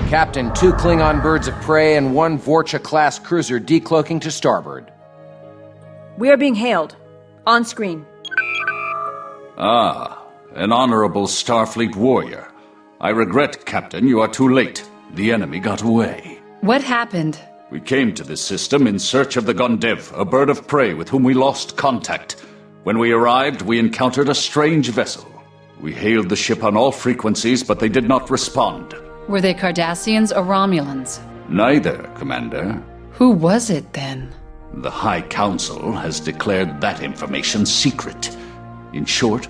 Captain, 2 Klingon birds of prey and 1 Vorcha-class cruiser decloaking to starboard. We are being hailed. On screen. Ah, an honorable Starfleet warrior. I regret, Captain, you are too late. The enemy got away. What happened? We came to this system in search of the Gondev, a bird of prey with whom we lost contact. When we arrived, we encountered a strange vessel. We hailed the ship on all frequencies, but they did not respond. Were they Cardassians or Romulans? Neither, Commander. Who was it then? The High Council has declared that information secret. In short,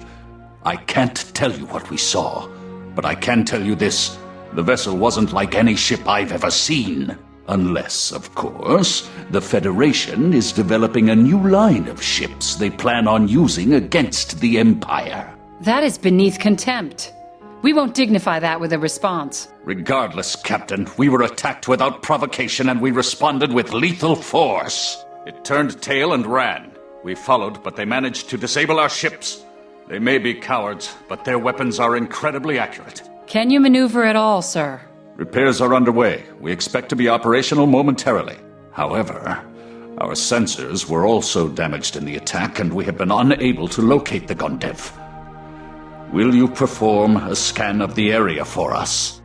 I can't tell you what we saw, but I can tell you this. The vessel wasn't like any ship I've ever seen. Unless, of course, the Federation is developing a new line of ships they plan on using against the Empire. That is beneath contempt. We won't dignify that with a response. Regardless, Captain, we were attacked without provocation and we responded with lethal force. It turned tail and ran. We followed, but they managed to disable our ships. They may be cowards, but their weapons are incredibly accurate. Can you maneuver at all, sir? Repairs are underway. We expect to be operational momentarily. However, our sensors were also damaged in the attack and we have been unable to locate the Gondev. Will you perform a scan of the area for us?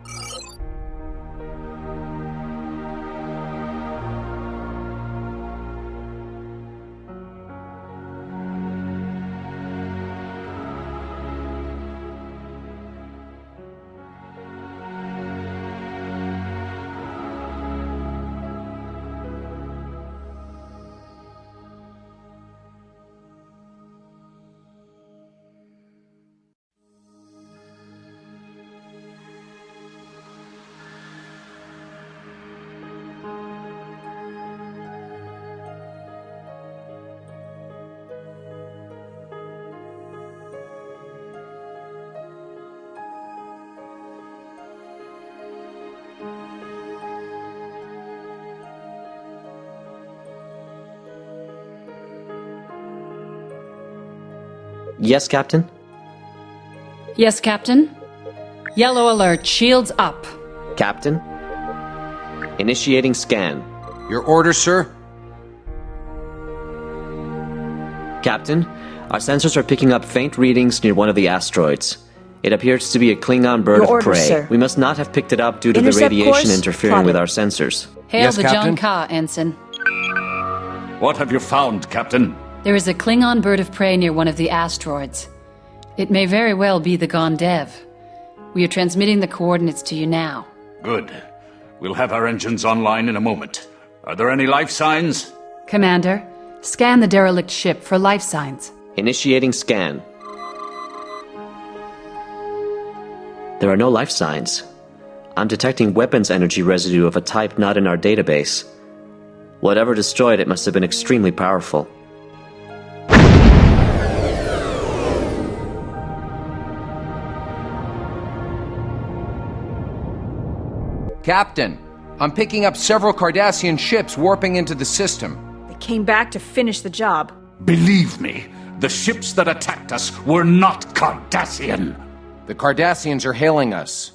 Yes, Captain? Yes, Captain? Yellow alert, shields up. Captain? Initiating scan. Your orders, sir? Captain, our sensors are picking up faint readings near one of the asteroids. It appears to be a Klingon bird Your of orders, prey. sir. We must not have picked it up due to the Intercept radiation course interfering plotted. with our sensors. Hail Yes, the Captain? John Ka, Ensign. What have you found, Captain? There is a Klingon bird of prey near one of the asteroids. It may very well be the Gondev. We are transmitting the coordinates to you now. Good. We'll have our engines online in a moment. Are there any life signs? Commander, scan the derelict ship for life signs. Initiating scan. There are no life signs. I'm detecting weapons energy residue of a type not in our database. Whatever destroyed it must have been extremely powerful. Captain, I'm picking up several Cardassian ships warping into the system. They came back to finish the job. Believe me, the ships that attacked us were not Cardassian. The Cardassians are hailing us.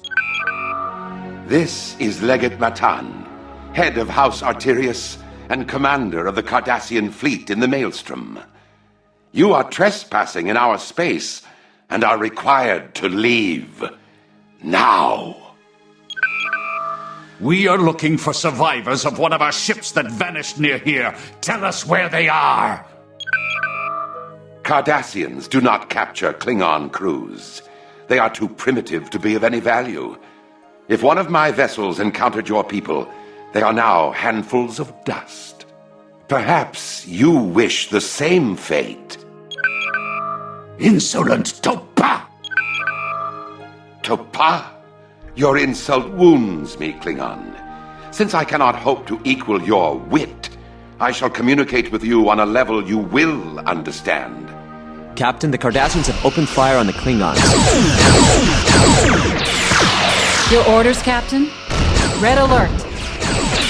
This is Legate Matan, head of House Arterius and commander of the Cardassian fleet in the Maelstrom. You are trespassing in our space and are required to leave. Now. We are looking for survivors of one of our ships that vanished near here. Tell us where they are. Cardassians do not capture Klingon crews. They are too primitive to be of any value. If one of my vessels encountered your people, they are now handfuls of dust. Perhaps you wish the same fate. Insolent Topa! Topa? Your insult wounds me, Klingon. Since I cannot hope to equal your wit, I shall communicate with you on a level you will understand. Captain, the Cardassians have opened fire on the Klingons. Your orders, Captain? Red alert.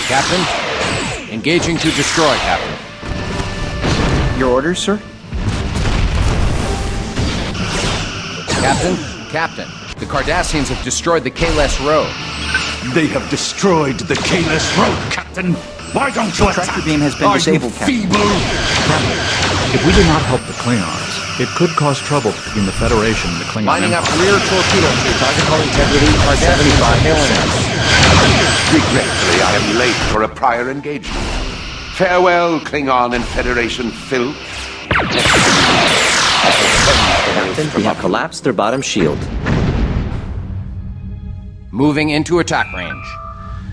Captain? Engaging to destroy, Captain. Your orders, sir? Captain? Captain, the Cardassians have destroyed the Kahless road. They have destroyed the keyless road, Captain! Why don't you attack? Tractor beam has been disabled, Captain. Feeble! If we do not help the Klingons, it could cause trouble between the Federation and the Klingon Lining up Empire. rear torpedo tubes. Logical integrity, Cardassians are hailing us. Regretfully, I am late for a prior engagement. Farewell, Klingon and Federation filth. Captain, we have collapsed their bottom shield. Moving into attack range.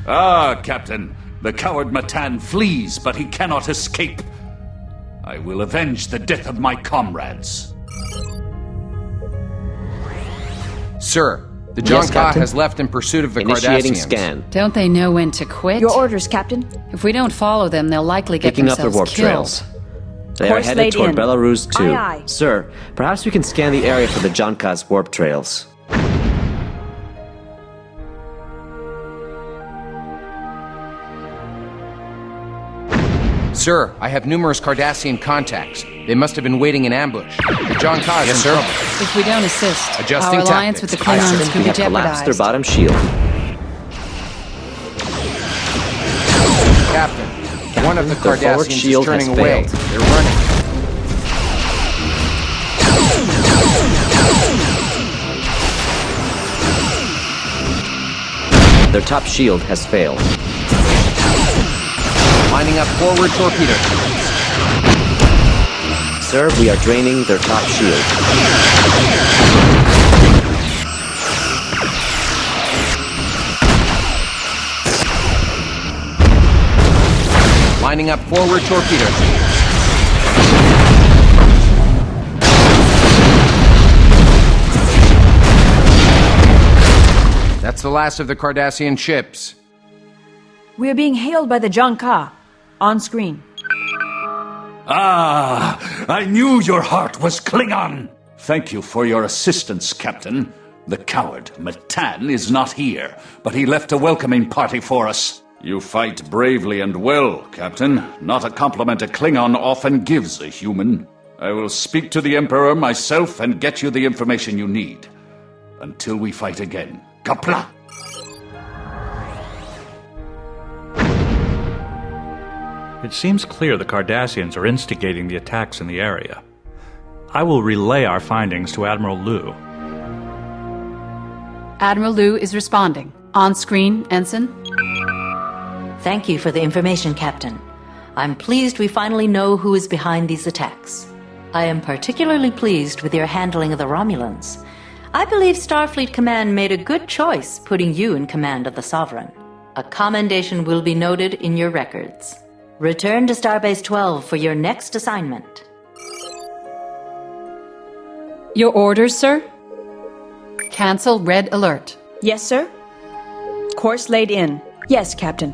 Ah, Captain. The coward Matan flees, but he cannot escape. I will avenge the death of my comrades. Sir, the Yes, John Ka Captain. has left in pursuit of the Initiating Cardassians. scan. Don't they know when to quit? Your orders, Captain. If we don't follow them, they'll likely get Picking up their themselves warp killed. trails. They are Course headed laid toward in. Belarus 2. Aye, aye. Sir, perhaps we can scan the area for the Jonka's warp trails. Sir, I have numerous Cardassian contacts. They must have been waiting in ambush. The John Ka is in trouble. If we don't assist, Adjusting our alliance tactics. with the Aye, Klingons Captain, could we be have collapsed their jeopardized. bottom shield. Captain, one of the their forward Cardassians is shield turning has away. failed. They're running. Their top shield has failed. Lining up forward torpedo tubes. Sir, we are draining their top shield. Lining up forward torpedo tubes. That's the last of the Cardassian ships. We are being hailed by the John Ka. On screen. Ah, I knew your heart was Klingon. Thank you for your assistance, Captain. The coward, Matan, is not here, but he left a welcoming party for us. You fight bravely and well, Captain. Not a compliment a Klingon often gives a human. I will speak to the Emperor myself and get you the information you need. Until we fight again. Kapla! It seems clear the Cardassians are instigating the attacks in the area. I will relay our findings to Admiral Liu. Admiral Liu is responding. On screen, Ensign. Thank you for the information, Captain. I'm pleased we finally know who is behind these attacks. I am particularly pleased with your handling of the Romulans. I believe Starfleet Command made a good choice putting you in command of the Sovereign. A commendation will be noted in your records. Return to Starbase 12 for your next assignment. Your orders, sir? Cancel red alert. Yes, sir? Course laid in. Yes, Captain.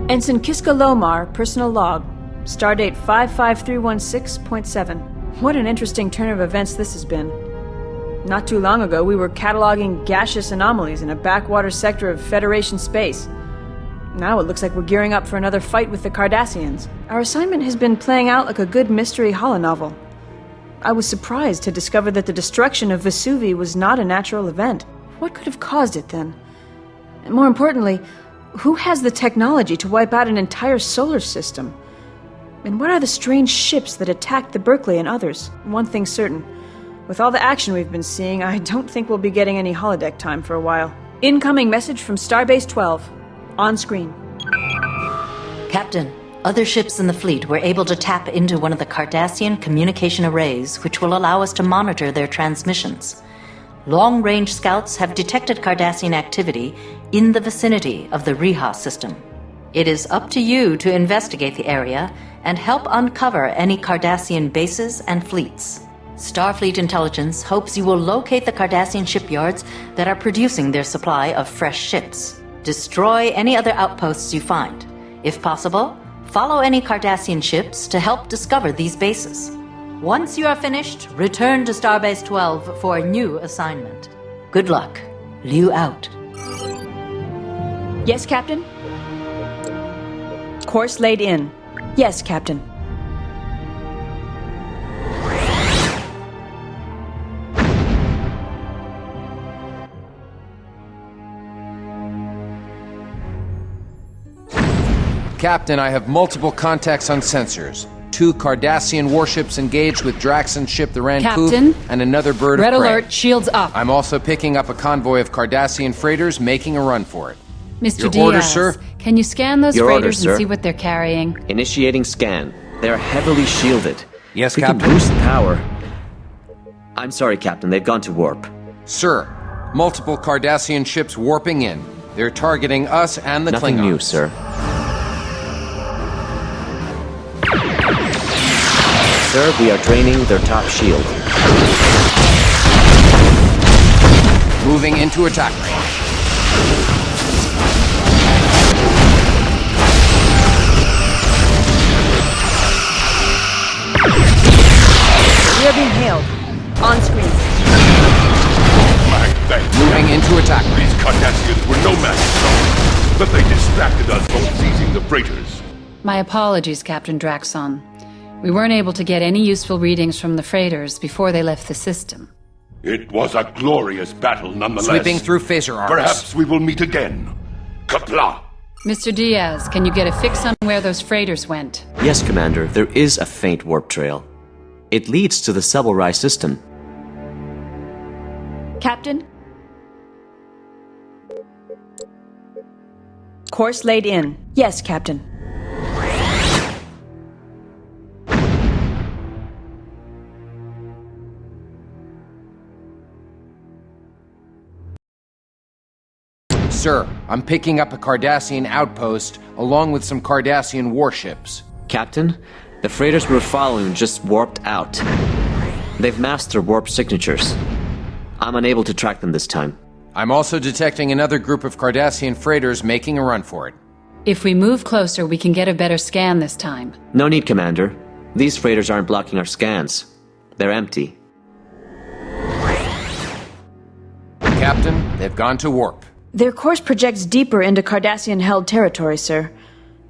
Ensign Kiska Lomar, personal log. Stardate 55316.7. What an interesting turn of events this has been. Not too long ago, we were cataloging gaseous anomalies in a backwater sector of Federation space. Now it looks like we're gearing up for another fight with the Cardassians. Our assignment has been playing out like a good mystery holonovel. I was surprised to discover that the destruction of Vesuvi was not a natural event. What could have caused it then? And more importantly, who has the technology to wipe out an entire solar system? And what are the strange ships that attacked the Berkeley and others? One thing's certain. With all the action we've been seeing, I don't think we'll be getting any holodeck time for a while. Incoming message from Starbase 12. On screen. Captain, other ships in the fleet were able to tap into one of the Cardassian communication arrays, which will allow us to monitor their transmissions. Long-range scouts have detected Cardassian activity in the vicinity of the Riha system. It is up to you to investigate the area and help uncover any Cardassian bases and fleets. Starfleet Intelligence hopes you will locate the Cardassian shipyards that are producing their supply of fresh ships. Destroy any other outposts you find. If possible, Follow any Cardassian ships to help discover these bases. Once you are finished, return to Starbase 12 for a new assignment. Good luck. Liu out. Yes, Captain? Course laid in. Yes, Captain. Captain, I have multiple contacts on sensors. 2 Cardassian warships engaged with Draxon's ship, the Rancoop, Captain? and another bird Red of prey. alert, shields up. I'm also picking up a convoy of Cardassian freighters making a run for it. Mr. Your Diaz, orders, sir? can you scan those Your freighters orders, and sir. see what they're carrying? Initiating scan. They are heavily shielded. Yes, If we Captain. can boost power. I'm sorry, Captain. They've gone to warp. Sir, multiple Cardassian ships warping in. They're targeting us and the Nothing Klingons. new, sir. Sir, we are draining their top shield. Moving into attack range. We are being hailed. On screen. My thanks. Moving into attack range. These Cardassians were no match for us, but they distracted us from seizing the freighters. My apologies, Captain Draxon. We weren't able to get any useful readings from the freighters before they left the system. It was a glorious battle nonetheless. Sweeping through phaser arms. Perhaps we will meet again. Kapla! Mr. Diaz, can you get a fix on where those freighters went? Yes, Commander. There is a faint warp trail. It leads to the Sebelrai system. Captain? Course laid in. Yes, Captain. Sir, I'm picking up a Cardassian outpost along with some Cardassian warships. Captain, the freighters we're following just warped out. They've masked their warp signatures. I'm unable to track them this time. I'm also detecting another group of Cardassian freighters making a run for it. If we move closer, we can get a better scan this time. No need, Commander. These freighters aren't blocking our scans. They're empty. Captain, they've gone to warp. Their course projects deeper into Cardassian-held territory, sir.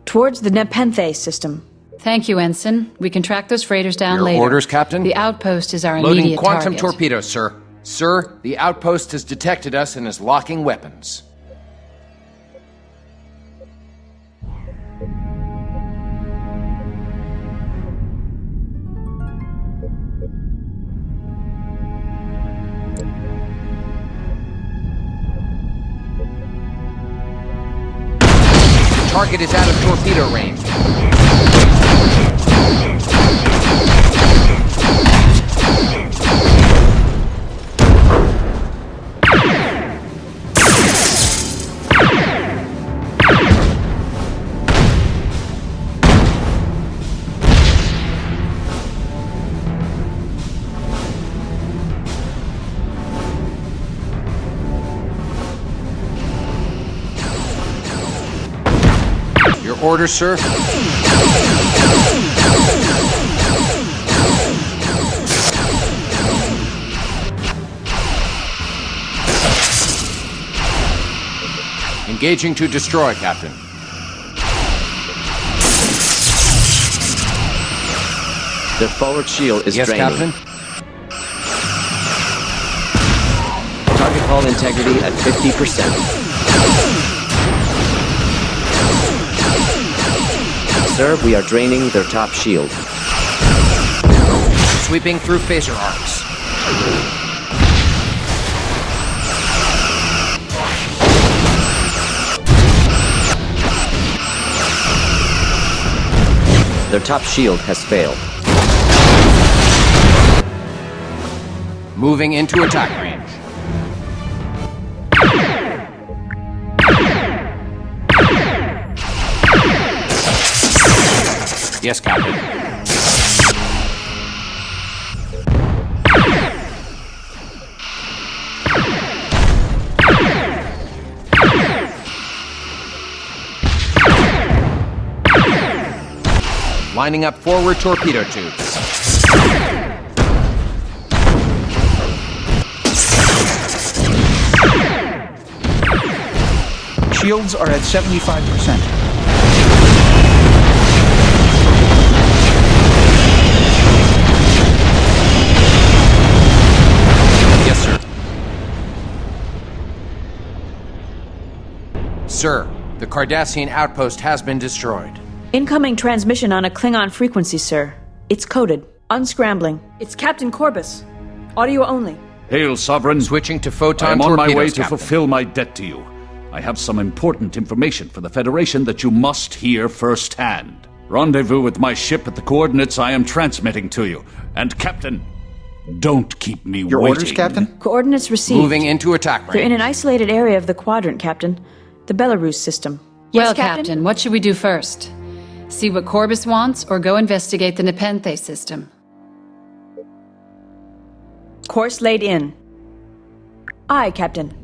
Towards the Nepenthe system. Thank you, Ensign. We can track those freighters down Your later. orders, Captain? The outpost is our Loading immediate quantum target. torpedoes, sir. Sir, the outpost has detected us and is locking weapons. Target is out of torpedo range. Your orders, sir? Engaging to destroy, Captain. Their forward shield is Yes, draining. Captain? Target hull integrity at 50%. Sir, we are draining their top shield. Sweeping through phaser arcs. Their top shield has failed. Moving into attack range. Yes, Captain. Lining up forward torpedo tubes. Shields are at 75%. Yes, sir. Sir, the Cardassian outpost has been destroyed. Incoming transmission on a Klingon frequency, sir. It's coded. Unscrambling. It's Captain Corbus. Audio only. Hail, Sovereign. Switching to photon I am on my torpedoes, way to Captain. fulfill my debt to you. I have some important information for the Federation that you must hear firsthand. Rendezvous with my ship at the coordinates I am transmitting to you. And Captain, don't keep me Your waiting. orders, Captain? Coordinates received. Moving into attack range. They're in an isolated area of the quadrant, Captain. The Belarus system. Well, Yes, Captain, what should we do first? See what Corbus wants, or go investigate the Nepenthe system? Course laid in. Aye, Captain.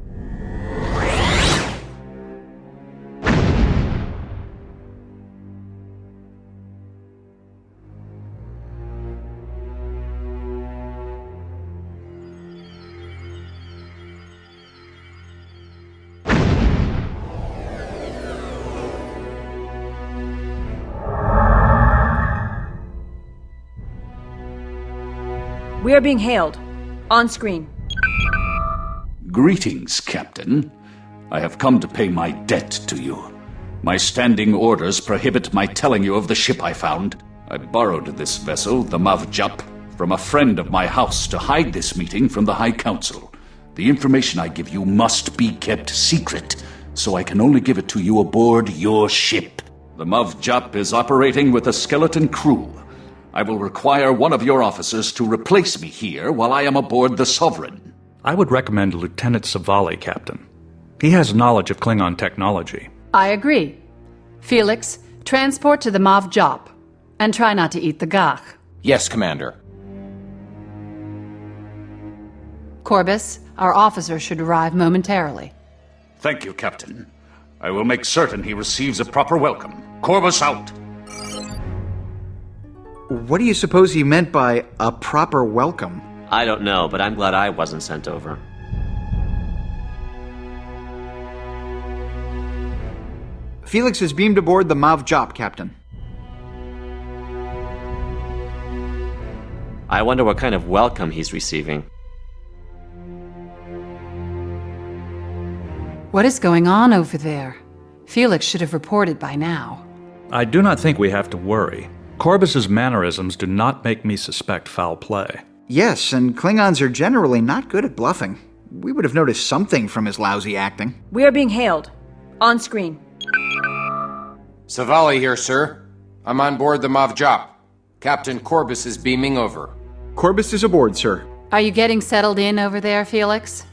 We are being hailed. On screen. Greetings, Captain. I have come to pay my debt to you. My standing orders prohibit my telling you of the ship I found. I borrowed this vessel, the Mavjap, from a friend of my house to hide this meeting from the High Council. The information I give you must be kept secret, so I can only give it to you aboard your ship. The Mavjap is operating with a skeleton crew. I will require one of your officers to replace me here while I am aboard the Sovereign. I would recommend Lieutenant Savali, Captain. He has knowledge of Klingon technology. I agree. Felix, transport to the Mav Jop. And try not to eat the gach. Yes, Commander. Corbus, our officer should arrive momentarily. Thank you, Captain. I will make certain he receives a proper welcome. Corbus out! What do you suppose he meant by a proper welcome? I don't know, but I'm glad I wasn't sent over. Felix is beamed aboard the Mav Jop, Captain. I wonder what kind of welcome he's receiving. What is going on over there? Felix should have reported by now. I do not think we have to worry. Corbus's mannerisms do not make me suspect foul play. Yes, and Klingons are generally not good at bluffing. We would have noticed something from his lousy acting. We are being hailed. On screen. Savali here, sir. I'm on board the Mavjap. Captain Corbus is beaming over. Corbus is aboard, sir. Are you getting settled in over there, Felix?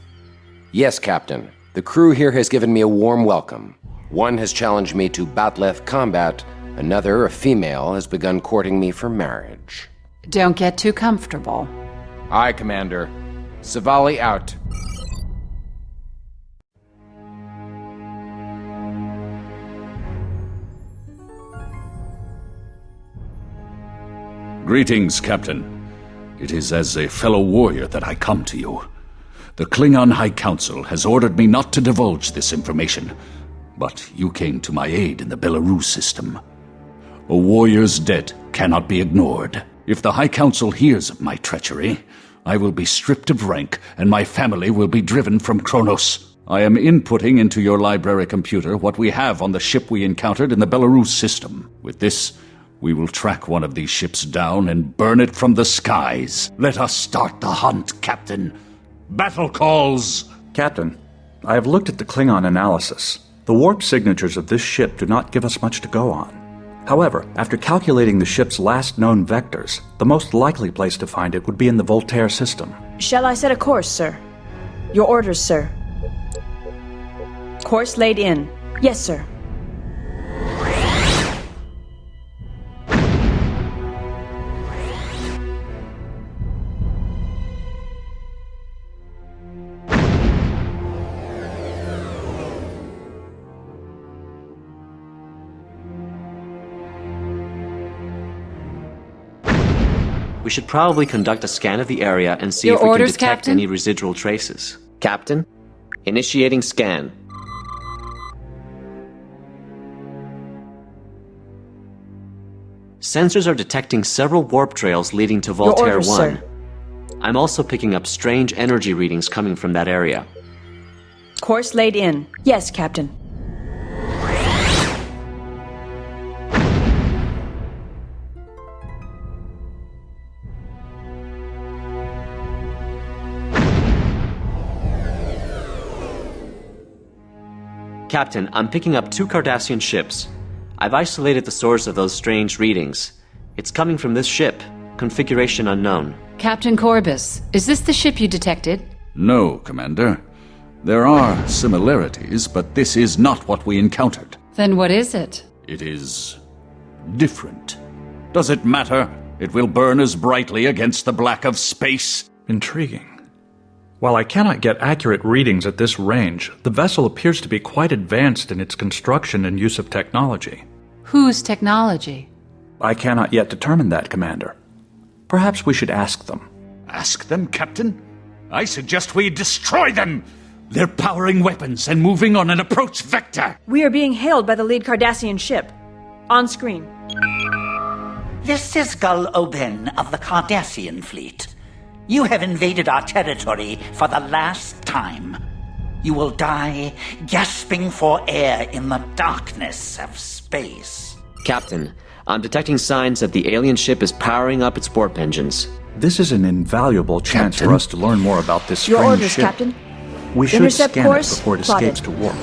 Yes, Captain. The crew here has given me a warm welcome. One has challenged me to Batleth combat. Another, a female, has begun courting me for marriage. Don't get too comfortable. Aye, Commander. Savali out. Greetings, Captain. It is as a fellow warrior that I come to you. The Klingon High Council has ordered me not to divulge this information, but you came to my aid in the Belarus system. A warrior's debt cannot be ignored. If the High Council hears of my treachery, I will be stripped of rank and my family will be driven from Kronos. I am inputting into your library computer what we have on the ship we encountered in the Belarus system. With this, we will track one of these ships down and burn it from the skies. Let us start the hunt, Captain. Battle calls! Captain, I have looked at the Klingon analysis. The warp signatures of this ship do not give us much to go on. However, after calculating the ship's last known vectors, the most likely place to find it would be in the Voltaire system. Shall I set a course, sir? Your orders, sir. Course laid in. Yes, sir. We should probably conduct a scan of the area and see Your if we orders, can detect Captain? any residual traces. Captain, initiating scan. Sensors are detecting several warp trails leading to Voltaire orders, 1. sir. I'm also picking up strange energy readings coming from that area. Course laid in. Yes, Captain. Captain, I'm picking up 2 Cardassian ships. I've isolated the source of those strange readings. It's coming from this ship. Configuration unknown. Captain Corbus, is this the ship you detected? No, Commander. There are similarities, but this is not what we encountered. Then what is it? It is different. Does it matter? It will burn as brightly against the black of space. Intriguing. While I cannot get accurate readings at this range, the vessel appears to be quite advanced in its construction and use of technology. Whose technology? I cannot yet determine that, Commander. Perhaps we should ask them. Ask them, Captain? I suggest we destroy them! They're powering weapons and moving on an approach vector! We are being hailed by the lead Cardassian ship. On screen. This is Gul Oben of the Cardassian fleet. You have invaded our territory for the last time. You will die gasping for air in the darkness of space. Captain, I'm detecting signs that the alien ship is powering up its warp engines. This is an invaluable chance for us to learn more about this strange Your orders, ship. Captain. We should Intercept scan course it before it plotted. escapes to warp.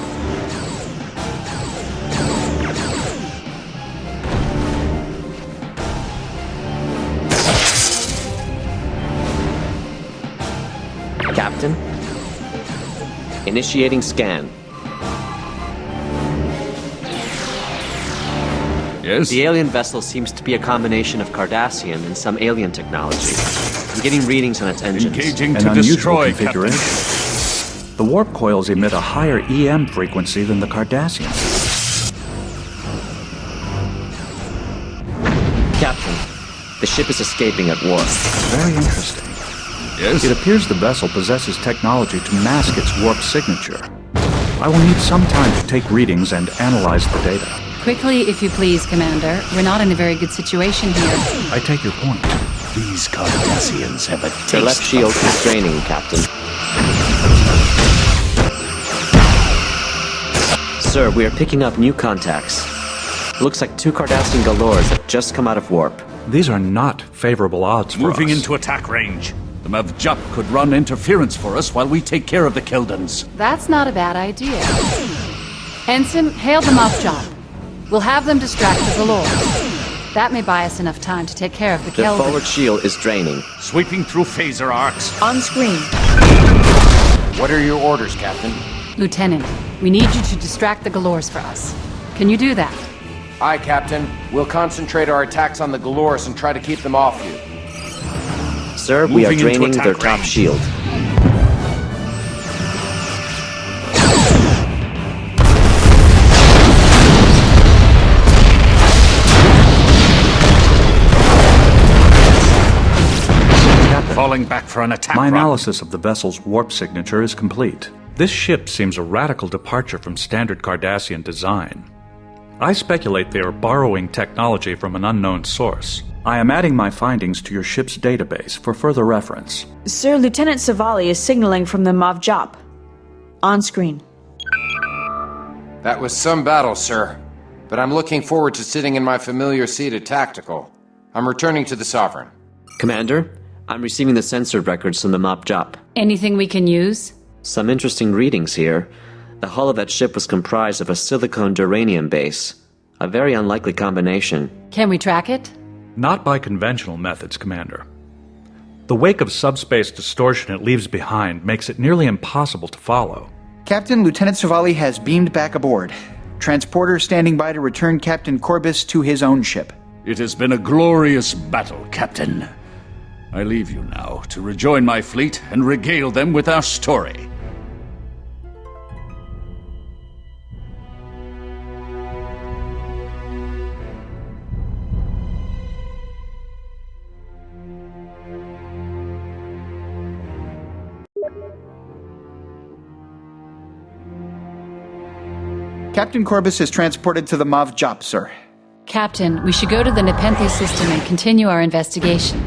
Captain, initiating scan. Yes? The alien vessel seems to be a combination of Cardassian and some alien technology. I'm getting readings on its engines. Engaging An to unusual destroy, configuration. Captain. The warp coils emit a higher EM frequency than the Cardassians. Captain, the ship is escaping at warp. Very interesting. Yes? It appears the vessel possesses technology to mask its warp signature. I will need some time to take readings and analyze the data. Quickly, if you please, Commander. We're not in a very good situation here. I take your point. These Cardassians have a taste The left shield of... is draining, Captain. Sir, we are picking up new contacts. Looks like 2 Cardassian Galores have just come out of warp. These are not favorable odds for Moving us. into attack range. The Mavjap could run interference for us while we take care of the Kildans. That's not a bad idea. Ensign, hail them off job. We'll have them distract the Galores. That may buy us enough time to take care of the The Kelvin. forward shield is draining. Sweeping through phaser arcs. On screen. What are your orders, Captain? Lieutenant, we need you to distract the Galores for us. Can you do that? Aye, Captain. We'll concentrate our attacks on the Galores and try to keep them off you. Sir, we are Moving into draining attack their top range. shield. Falling back for an attack My run. analysis of the vessel's warp signature is complete. This ship seems a radical departure from standard Cardassian design. I speculate they are borrowing technology from an unknown source. I am adding my findings to your ship's database for further reference. Sir, Lieutenant Savali is signaling from the Mavjap. On screen. That was some battle, sir. But I'm looking forward to sitting in my familiar seat at Tactical. I'm returning to the Sovereign. Commander, I'm receiving the sensor records from the Mavjap. Anything we can use? Some interesting readings here. The hull of that ship was comprised of a silicon duranium base. A very unlikely combination. Can we track it? Not by conventional methods, Commander. The wake of subspace distortion it leaves behind makes it nearly impossible to follow. Captain, Lieutenant Savali has beamed back aboard. Transporter standing by to return Captain Corbus to his own ship. It has been a glorious battle, Captain. I leave you now to rejoin my fleet and regale them with our story. Captain Corbus is transported to the Mav Jop, sir. Captain, we should go to the Nepenthe system and continue our investigation.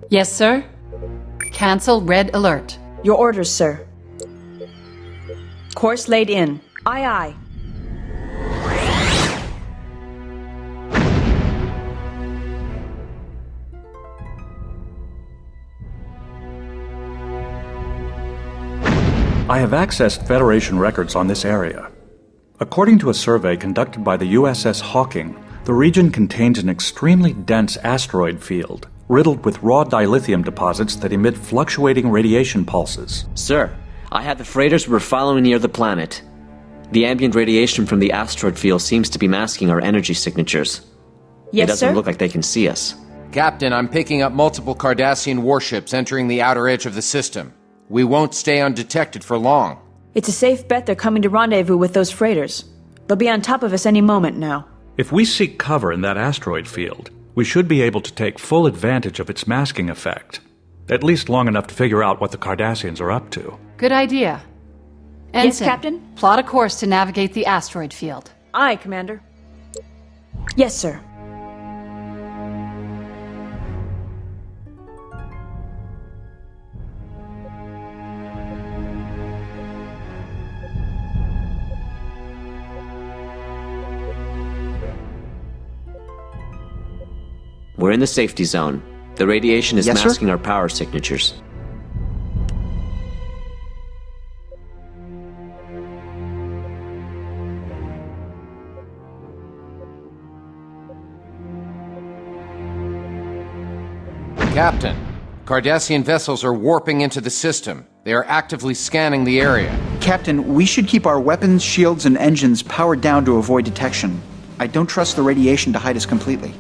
Yes, sir? Cancel red alert. Your orders, sir. Course laid in. Aye, aye. I have accessed Federation records on this area. According to a survey conducted by the USS Hawking, the region contains an extremely dense asteroid field, riddled with raw dilithium deposits that emit fluctuating radiation pulses. Sir, I have the freighters we're following near the planet. The ambient radiation from the asteroid field seems to be masking our energy signatures. Yes, it doesn't sir? look like they can see us. Captain, I'm picking up multiple Cardassian warships entering the outer edge of the system. We won't stay undetected for long. It's a safe bet they're coming to rendezvous with those freighters. They'll be on top of us any moment now. If we seek cover in that asteroid field, we should be able to take full advantage of its masking effect. At least long enough to figure out what the Cardassians are up to. Good idea. Yes, Ensign, Captain? plot a course to navigate the asteroid field. Aye, Commander. Yes, sir. We're in the safety zone. The radiation is Yes, sir? masking our power signatures. Captain, Cardassian vessels are warping into the system. They are actively scanning the area. Captain, we should keep our weapons, shields, and engines powered down to avoid detection. I don't trust the radiation to hide us completely.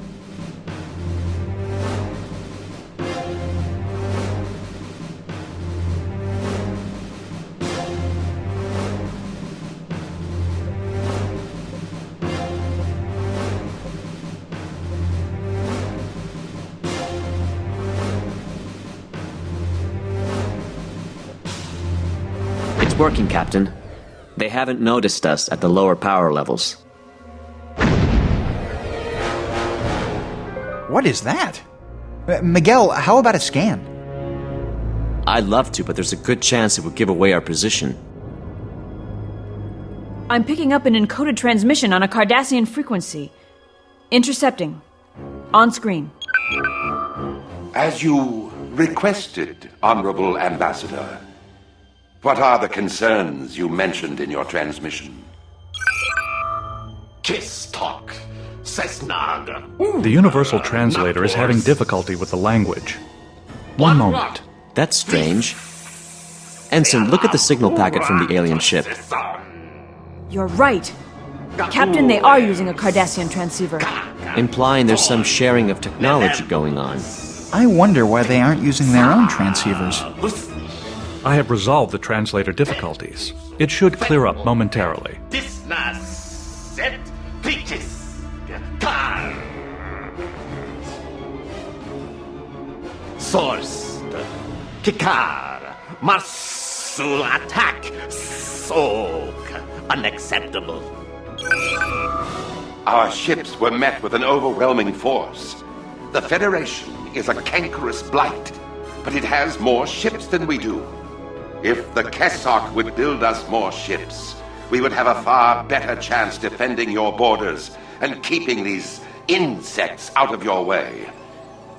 It's working, Captain. They haven't noticed us at the lower power levels. What is that? Miguel, how about a scan? I'd love to, but there's a good chance it would give away our position. I'm picking up an encoded transmission on a Cardassian frequency. Intercepting. On screen. As you requested, Honorable Ambassador. What are the concerns you mentioned in your transmission? Kistok, Sesnag. The Universal Translator is having difficulty with the language. One moment. That's strange. Ensign, look at the signal packet from the alien ship. You're right. Captain, they are using a Cardassian transceiver. Implying there's some sharing of technology going on. I wonder why they aren't using their own transceivers. I have resolved the translator difficulties. It should clear up momentarily. Source Kikar Marsul attack Soak unacceptable. Our ships were met with an overwhelming force. The Federation is a cankerous blight, but it has more ships than we do. If the Kesok would build us more ships, we would have a far better chance defending your borders and keeping these insects out of your way.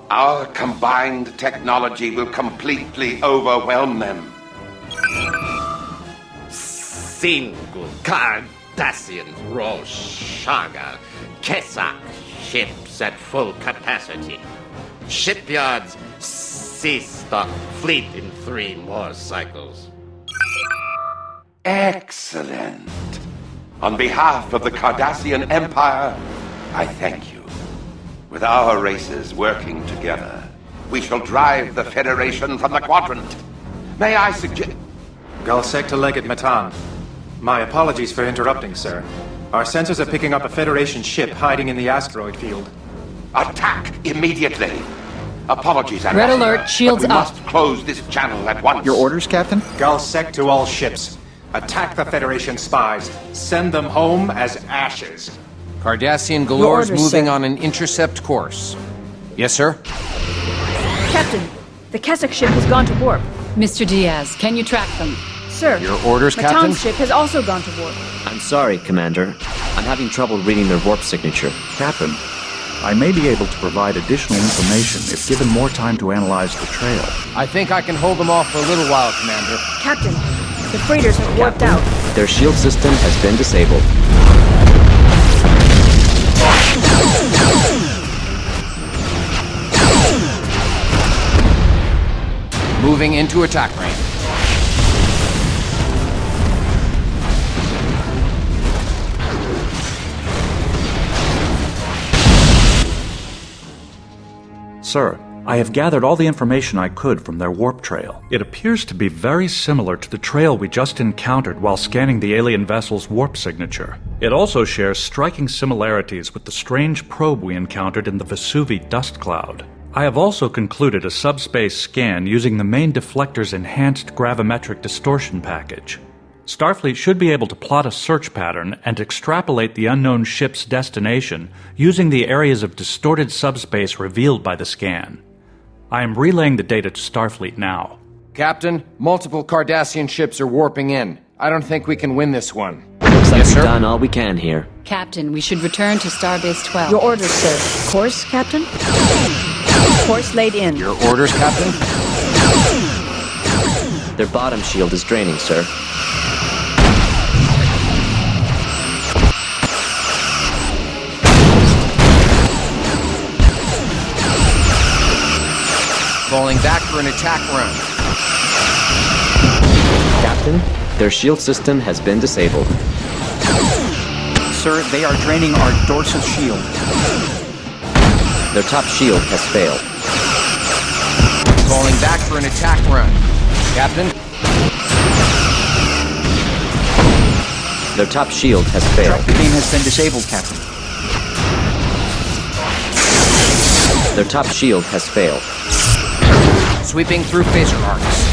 Our combined technology will completely overwhelm them. Single Cardassian Roshaga Kesak ships at full capacity. Shipyards C-stock fleet in 3 more cycles. Excellent. On behalf of the Cardassian Empire, I thank you. With our races working together, we shall drive the Federation from the quadrant. May I suggest... Galsec to Legate Matan. My apologies for interrupting, sir. Our sensors are picking up a Federation ship hiding in the asteroid field. Attack immediately. Apologies, Red Ambassador, alert, shields but we up. must close this channel at once. Your orders, Captain? Galsec to all ships. Attack the Federation spies. Send them home as ashes. Cardassian Your galore is orders, moving sir. on an intercept course. Yes, sir? Captain, the Keswick ship has gone to warp. Mr. Diaz, can you track them? Sir, Your orders, Captain? Matan's ship has also gone to warp. I'm sorry, Commander. I'm having trouble reading their warp signature. Captain, I may be able to provide additional information if given more time to analyze the trail. I think I can hold them off for a little while, Commander. Captain, the freighters have warped out. Their shield system has been disabled. Moving into attack range. Sir, I have gathered all the information I could from their warp trail. It appears to be very similar to the trail we just encountered while scanning the alien vessel's warp signature. It also shares striking similarities with the strange probe we encountered in the Vesuvi dust cloud. I have also concluded a subspace scan using the main deflector's enhanced gravimetric distortion package. Starfleet should be able to plot a search pattern and extrapolate the unknown ship's destination using the areas of distorted subspace revealed by the scan. I am relaying the data to Starfleet now. Captain, multiple Cardassian ships are warping in. I don't think we can win this one. Looks like Yes, we've sir? done all we can here. Captain, we should return to Starbase 12. Your orders, sir. Course, Captain? Course laid in. Your orders, Captain? Their bottom shield is draining, sir. Falling back for an attack run. Captain, their shield system has been disabled. Sir, they are draining our dorsal shield. Their top shield has failed. Falling back for an attack run. Captain? Their top shield has failed. Tractor beam has been disabled, Captain. Their top shield has failed. Sweeping through phaser arcs.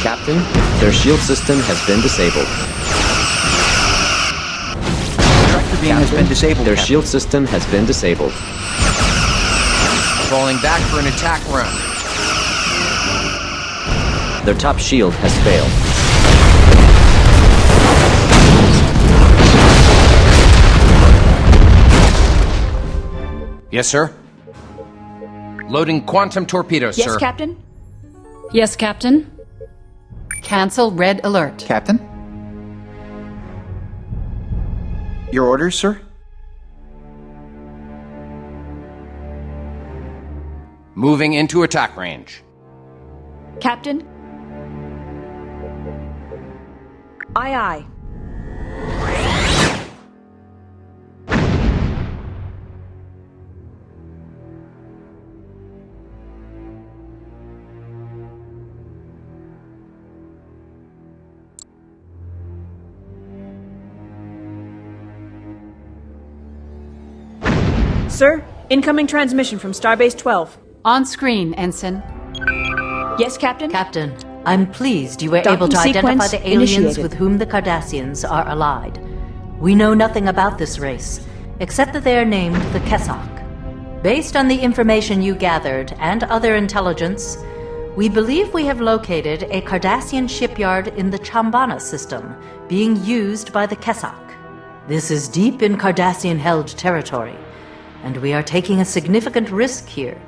Captain, their shield system has been disabled. Tractor beam has been disabled, Their Captain. shield system has been disabled. Falling back for an attack run. Their top shield has failed. Yes, sir? Loading quantum torpedoes, Yes, sir. Captain? Yes, Captain? Cancel red alert. Captain? Your orders, sir? Moving into attack range. Captain? Aye, aye. Sir, incoming transmission from Starbase 12. On screen, Ensign. Yes, Captain? Captain, I'm pleased you were Docking able to identify sequence the aliens initiated. with whom the Cardassians are allied. We know nothing about this race, except that they are named the Kessock. Based on the information you gathered and other intelligence, we believe we have located a Cardassian shipyard in the Chambana system being used by the Kessock. This is deep in Cardassian-held territory, and we are taking a significant risk here.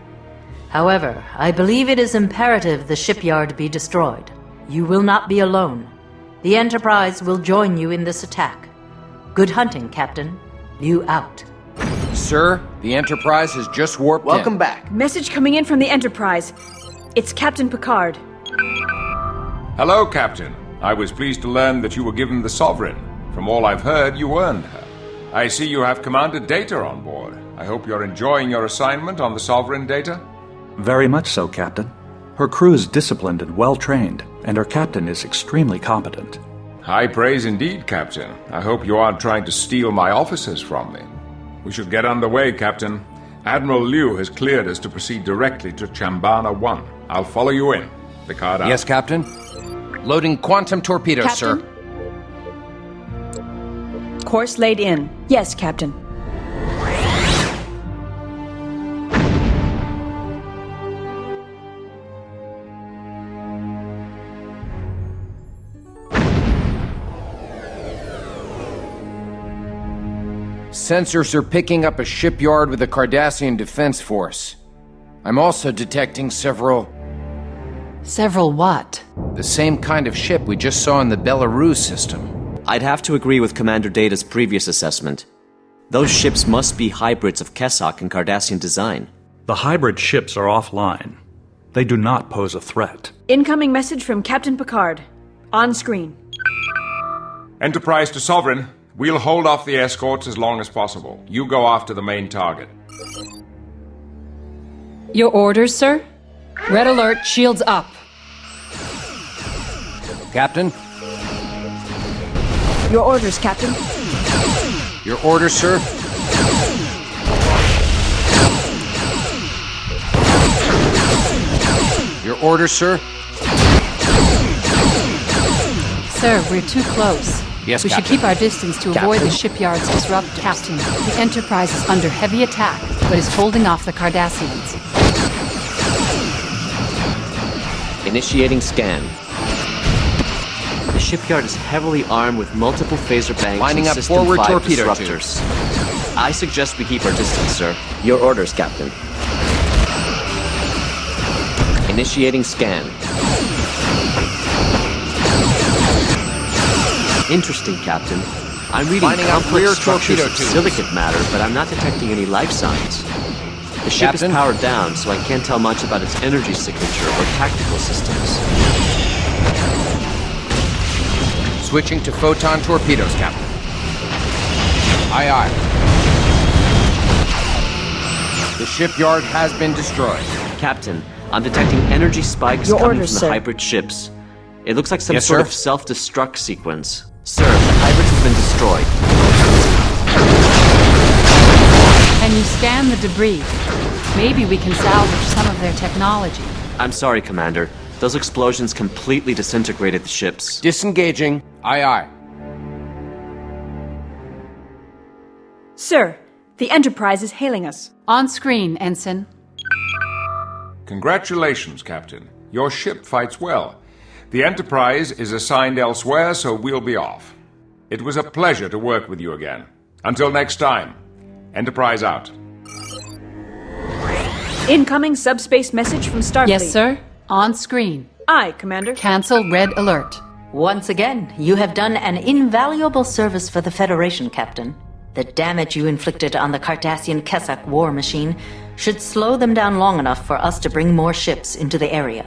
However, I believe it is imperative the shipyard be destroyed. You will not be alone. The Enterprise will join you in this attack. Good hunting, Captain. Liu out. Sir, the Enterprise has just warped in. back. Message coming in from the Enterprise. It's Captain Picard. Hello, Captain. I was pleased to learn that you were given the Sovereign. From all I've heard, you earned her. I see you have Commander Data on board. I hope you're enjoying your assignment on the Sovereign, Data? Very much so, Captain. Her crew is disciplined and well-trained, and her captain is extremely competent. High praise indeed, Captain. I hope you aren't trying to steal my officers from me. We should get underway, Captain. Admiral Liu has cleared us to proceed directly to Chambana 1. I'll follow you in. Picard out. Yes, Captain. Loading quantum torpedoes, Captain? sir. Course laid in. Yes, Captain. Sensors are picking up a shipyard with the Cardassian Defense Force. I'm also detecting several... Several what? the same kind of ship we just saw in the Belarus system. I'd have to agree with Commander Data's previous assessment. Those ships must be hybrids of Kessock and Cardassian design. The hybrid ships are offline. They do not pose a threat. Incoming message from Captain Picard. On screen. Enterprise to Sovereign. We'll hold off the escorts as long as possible. You go after the main target. Your orders, sir? Red alert, shields up. Captain? Your orders, Captain. Your orders, sir? Your orders, sir? Sir, we're too close. Yes, we should Captain. keep our distance to avoid the shipyard's disruptors. Captain, the Enterprise is under heavy attack, but is holding off the Cardassians. Initiating scan. The shipyard is heavily armed with multiple phaser banks Lining and up System forward 5 torpedo disruptors. I suggest we keep our distance, sir. Your orders, Captain. Initiating scan. Interesting, Captain. I'm reading Lining up rear complex structures torpedo of tubes. silicate matter, but I'm not detecting any life signs. The ship Captain? is powered down, so I can't tell much about its energy signature or tactical systems. Switching to photon torpedoes, Captain. Aye, aye. The shipyard has been destroyed. Captain, I'm detecting energy spikes Your coming orders, from the sir. hybrid ships. It looks like some Yes, sort sir. of self-destruct sequence. Sir, the hybrids have been destroyed. Can you scan the debris? Maybe we can salvage some of their technology. I'm sorry, Commander. Those explosions completely disintegrated the ships. Disengaging. Aye, aye. Sir, the Enterprise is hailing us. On screen, Ensign. Congratulations, Captain. Your ship fights well. The Enterprise is assigned elsewhere, so we'll be off. It was a pleasure to work with you again. Until next time, Enterprise out. Incoming subspace message from Starfleet. Yes, sir. On screen. Aye, Commander. Cancel red alert. Once again, you have done an invaluable service for the Federation, Captain. The damage you inflicted on the Cardassian Kessock war machine should slow them down long enough for us to bring more ships into the area.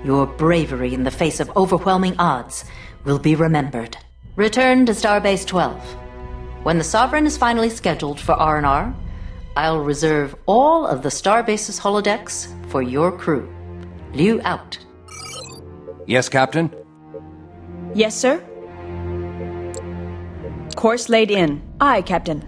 Your bravery in the face of overwhelming odds will be remembered. Return to Starbase 12. When the Sovereign is finally scheduled for R&R, I'll reserve all of the Starbase's holodecks for your crew. Liu out. Yes, Captain? Yes, sir. Course laid in. Aye, Captain.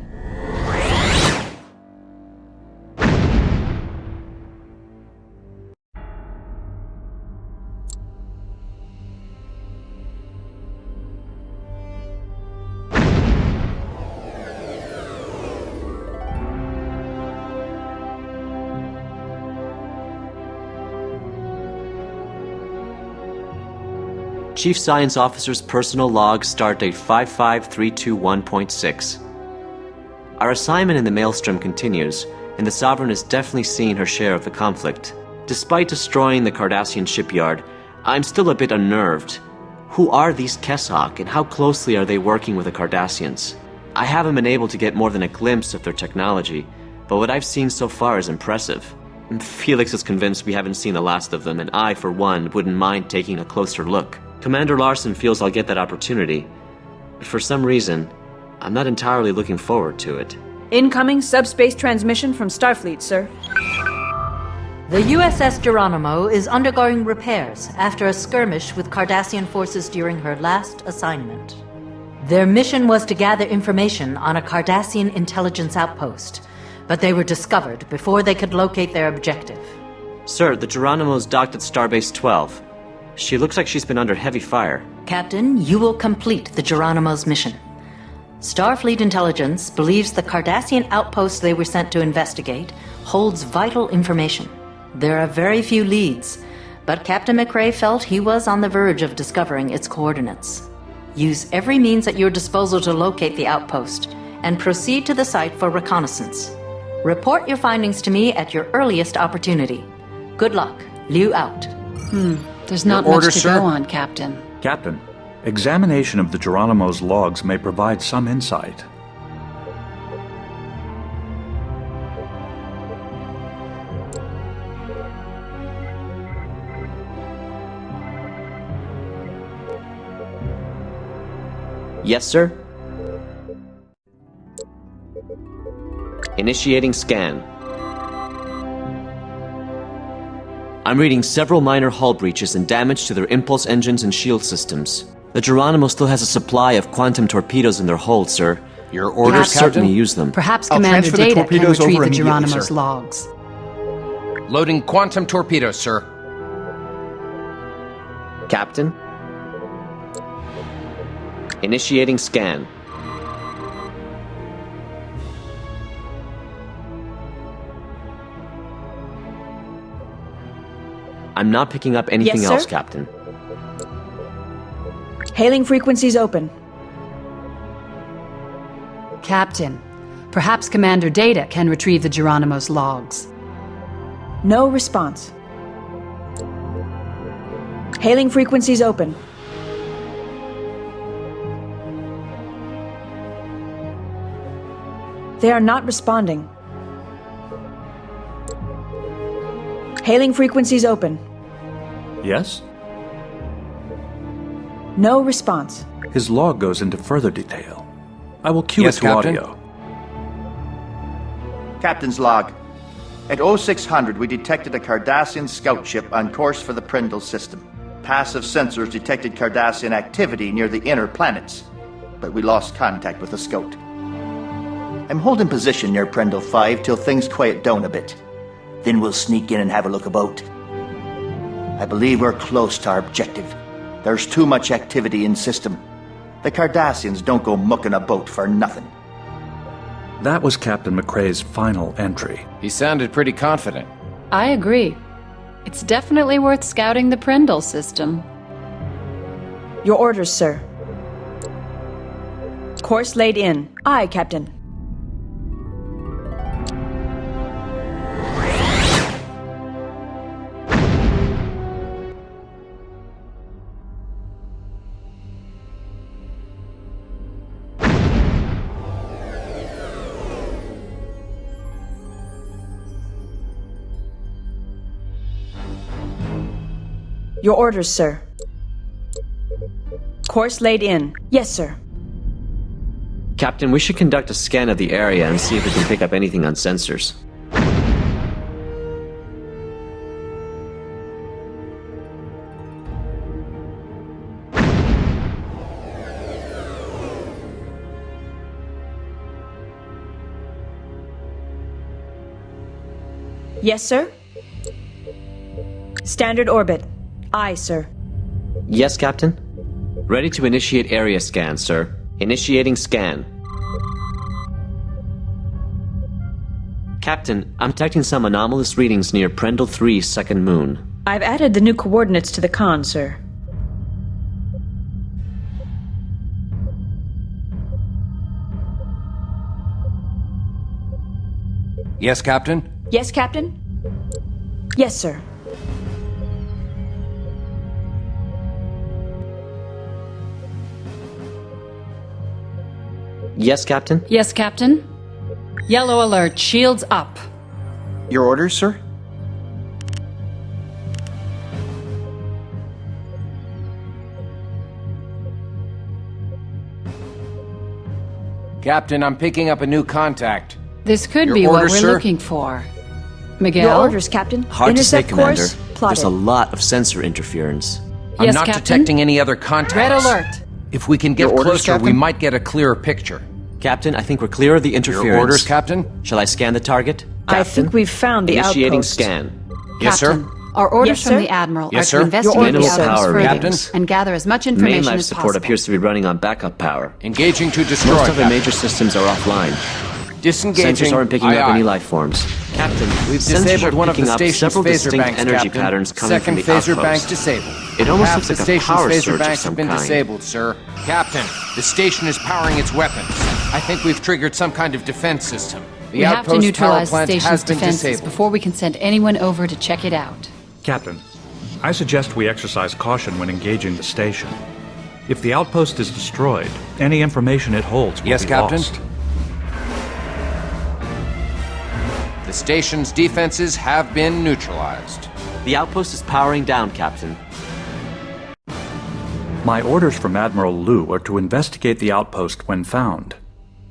Chief Science Officer's personal log, stardate 55321.6. Our assignment in the Maelstrom continues, and the Sovereign is definitely seeing her share of the conflict. Despite destroying the Cardassian shipyard, I'm still a bit unnerved. Who are these Kessock, and how closely are they working with the Cardassians? I haven't been able to get more than a glimpse of their technology, but what I've seen so far is impressive. Felix is convinced we haven't seen the last of them, and I, for one, wouldn't mind taking a closer look. Commander Larson feels I'll get that opportunity, but for some reason, I'm not entirely looking forward to it. Incoming subspace transmission from Starfleet, sir. The USS Geronimo is undergoing repairs after a skirmish with Cardassian forces during her last assignment. Their mission was to gather information on a Cardassian intelligence outpost, but they were discovered before they could locate their objective. Sir, the Geronimo's docked at Starbase 12. She looks like she's been under heavy fire. Captain, you will complete the Geronimo's mission. Starfleet intelligence believes the Cardassian outpost they were sent to investigate holds vital information. There are very few leads, but Captain McRae felt he was on the verge of discovering its coordinates. Use every means at your disposal to locate the outpost, and proceed to the site for reconnaissance. Report your findings to me at your earliest opportunity. Good luck. Liu out. There's not much to go on, Captain. Captain, examination of the Geronimo's logs may provide some insight. Yes, sir? Initiating scan. I'm reading several minor hull breaches and damage to their impulse engines and shield systems. The Geronimo still has a supply of quantum torpedoes in their hold, sir. Your orders, Captain? Certainly use them. Perhaps I'll Commander transfer the Data can torpedoes retrieve over the immediately, Geronimo's sir. logs. Loading quantum torpedoes, sir. Captain? Initiating scan. I'm not picking up anything Yes, else, sir? Captain. Hailing frequencies open. Captain, perhaps Commander Data can retrieve the Geronimo's logs. No response. Hailing frequencies open. They are not responding. Hailing frequencies open. Yes? No response. His log goes into further detail. I will cue Yes, it to Captain? audio. Captain's log. At 0600, we detected a Cardassian scout ship on course for the Prindle system. Passive sensors detected Cardassian activity near the inner planets, but we lost contact with the scout. I'm holding position near Prindle 5 till things quiet down a bit. Then we'll sneak in and have a look about. I believe we're close to our objective. There's too much activity in system. The Cardassians don't go mucking about for nothing. That was Captain McRae's final entry. He sounded pretty confident. I agree. It's definitely worth scouting the Prindle system. Your orders, sir. Course laid in. Aye, Captain. Your orders, sir. Course laid in. Yes, sir. Captain, we should conduct a scan of the area and see if we can pick up anything on sensors. Yes, sir. Standard orbit. Aye, sir. Yes, Captain? Ready to initiate area scan, sir. Initiating scan. Captain, I'm detecting some anomalous readings near Prendle 3's second moon. I've added the new coordinates to the con, sir. Yes, Captain? Yes, Captain? Yes, sir. Yes, Captain? Yes, Captain? Yellow alert, shields up. Your orders, sir? Captain, I'm picking up a new contact. This could Your be orders, what we're sir? looking for. Miguel? Your orders, Captain. Hard to say, Intercept Commander. course plotted. There's a lot of sensor interference. I'm Yes, not Captain? detecting any other contacts. Red alert. If we can get Your orders, closer, we Captain? might get a clearer picture. Captain, I think we're clear of the interference. Your orders, Captain? Shall I scan the target? I think we've found the Initiating outpost. scan. Yes, sir. Captain, our orders Yes, from sir? the Admiral Yes, are sir. to investigate Your the orders, outpost sir. further Captain? and gather as much Main information life as support possible. appears to be running on backup power. Engaging to destroy. Most of the Captain. major systems are offline. Disengaging. Sensors aren't picking Aye, up aye. any life forms. Captain, We've sensors disabled are one of the picking up station's several phaser distinct banks, energy Captain. patterns coming Second from the phaser outpost. bank disabled. It almost Half looks the like a station's power phaser surge of banks some have been kind. disabled, sir. Captain, the station is powering its weapons. I think we've triggered some kind of defense system. The We have to outpost neutralize power the plant station's has been defenses disabled. before we can send anyone over to check it out. Captain, I suggest we exercise caution when engaging the station. If the outpost is destroyed, any information it holds will Yes, be Captain? lost. The station's defenses have been neutralized. The outpost is powering down, Captain. My orders from Admiral Liu are to investigate the outpost when found.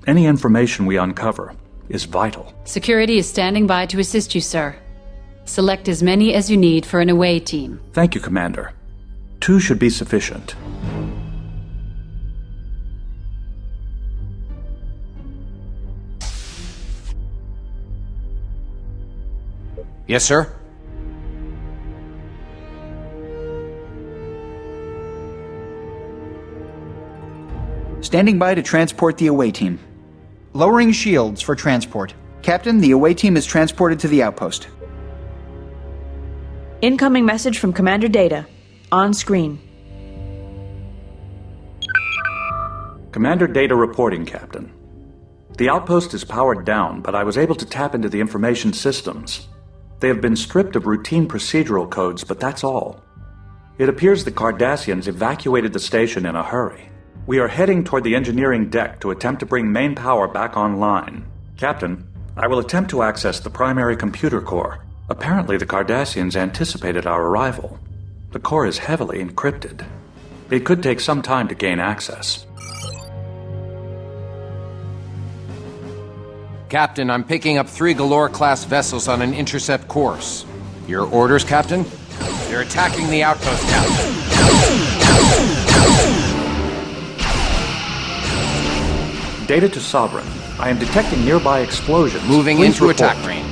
Any information we uncover is vital. Security is standing by to assist you, sir. Select as many as you need for an away team. Thank you, Commander. 2 should be sufficient. Yes, sir. Standing by to transport the away team. Lowering shields for transport. Captain, the away team is transported to the outpost. Incoming message from Commander Data. On screen. Commander Data reporting, Captain. The outpost is powered down, but I was able to tap into the information systems. They have been stripped of routine procedural codes, but that's all. It appears the Cardassians evacuated the station in a hurry. We are heading toward the engineering deck to attempt to bring main power back online. Captain, I will attempt to access the primary computer core. Apparently the Cardassians anticipated our arrival. The core is heavily encrypted. It could take some time to gain access. Captain, I'm picking up 3 Galore-class vessels on an intercept course. Your orders, Captain? They're attacking the outpost, Captain. Data to Sovereign. I am detecting nearby explosions. Moving Please into report. attack range.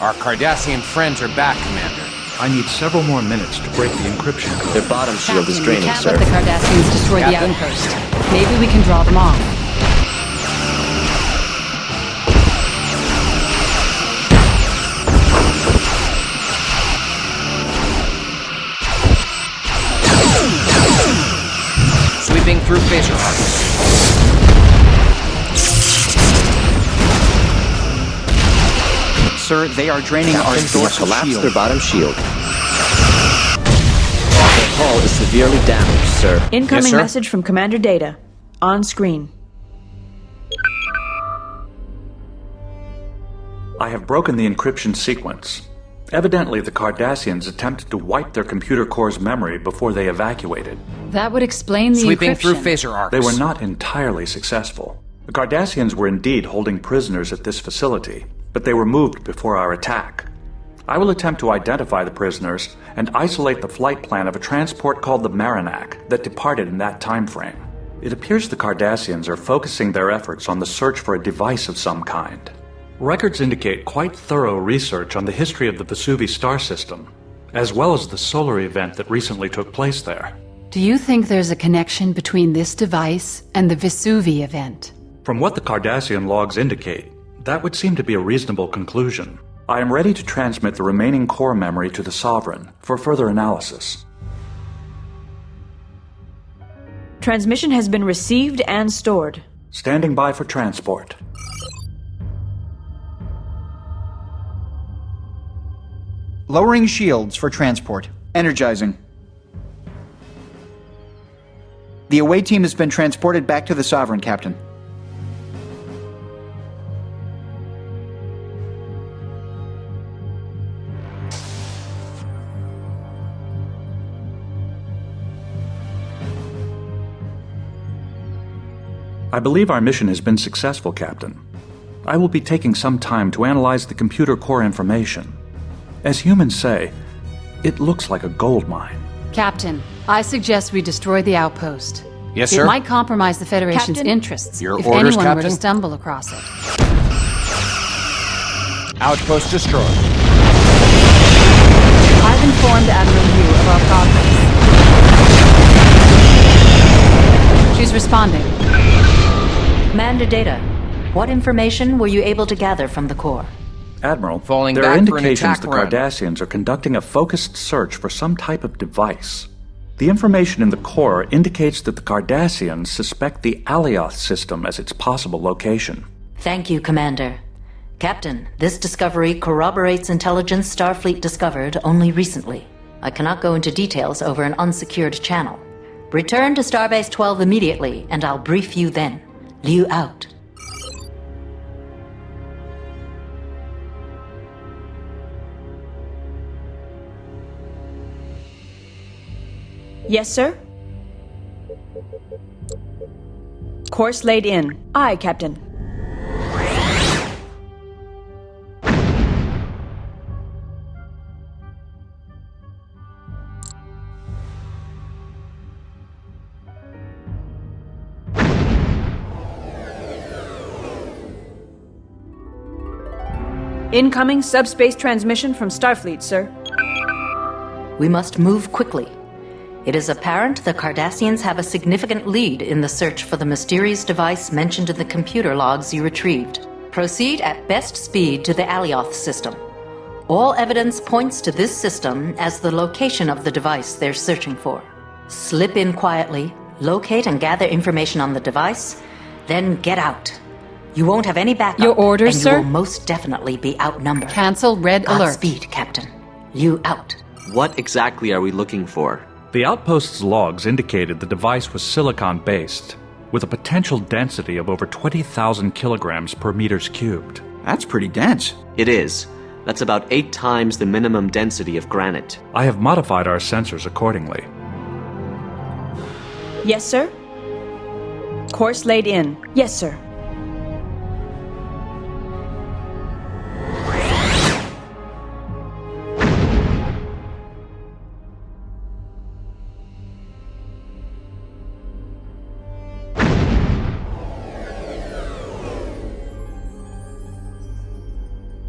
Our Cardassian friends are back, Commander. I need several more minutes to break the encryption code. Their bottom shield is Captain, we draining, can't sir. let the Cardassians destroy the Captain? outpost. Maybe we can draw them off. Sweeping through phaser arcs. Sir, they are draining our Captain, they have dorsal collapsed shield. their bottom shield. Their hull is severely damaged, sir. Incoming Yes, sir? message from Commander Data. On screen. I have broken the encryption sequence. Evidently, the Cardassians attempted to wipe their computer core's memory before they evacuated. That would explain the Sweeping encryption. through phaser arcs. They were not entirely successful. The Cardassians were indeed holding prisoners at this facility, but they were moved before our attack. I will attempt to identify the prisoners and isolate the flight plan of a transport called the Marinac that departed in that time frame. It appears the Cardassians are focusing their efforts on the search for a device of some kind. Records indicate quite thorough research on the history of the Vesuvi star system, as well as the solar event that recently took place there. Do you think there's a connection between this device and the Vesuvi event? From what the Cardassian logs indicate, that would seem to be a reasonable conclusion. I am ready to transmit the remaining core memory to the Sovereign for further analysis. Transmission has been received and stored. Standing by for transport. Lowering shields for transport. Energizing. The away team has been transported back to the Sovereign, Captain. I believe our mission has been successful, Captain. I will be taking some time to analyze the computer core information. As humans say, it looks like a gold mine. Captain, I suggest we destroy the outpost. Yes, It sir. might compromise the Federation's Captain? interests Your if orders, anyone were to Captain? stumble across it. Outpost destroyed. I've informed Admiral Yu of our progress. She's responding. Commander Data, what information were you able to gather from the core? Admiral, Falling there back are for an indications attack the run. Cardassians are conducting a focused search for some type of device. The information in the core indicates that the Cardassians suspect the Alioth system as its possible location. Thank you, Commander. Captain, this discovery corroborates intelligence Starfleet discovered only recently. I cannot go into details over an unsecured channel. Return to Starbase 12 immediately, and I'll brief you then. Liu out. Yes, sir? Course laid in. Aye, Captain. Incoming subspace transmission from Starfleet, sir. We must move quickly. It is apparent the Cardassians have a significant lead in the search for the mysterious device mentioned in the computer logs you retrieved. Proceed at best speed to the Alioth system. All evidence points to this system as the location of the device they're searching for. Slip in quietly, locate and gather information on the device, then get out. You won't have any backup. Your orders, and sir? you will most definitely be outnumbered. Cancel red alert. Godspeed, Captain. You out. What exactly are we looking for? The outpost's logs indicated the device was silicon-based, with a potential density of over 20,000 kilograms per meters cubed. That's pretty dense. It is. That's about 8 times the minimum density of granite. I have modified our sensors accordingly. Yes, sir? Course laid in. Yes, sir.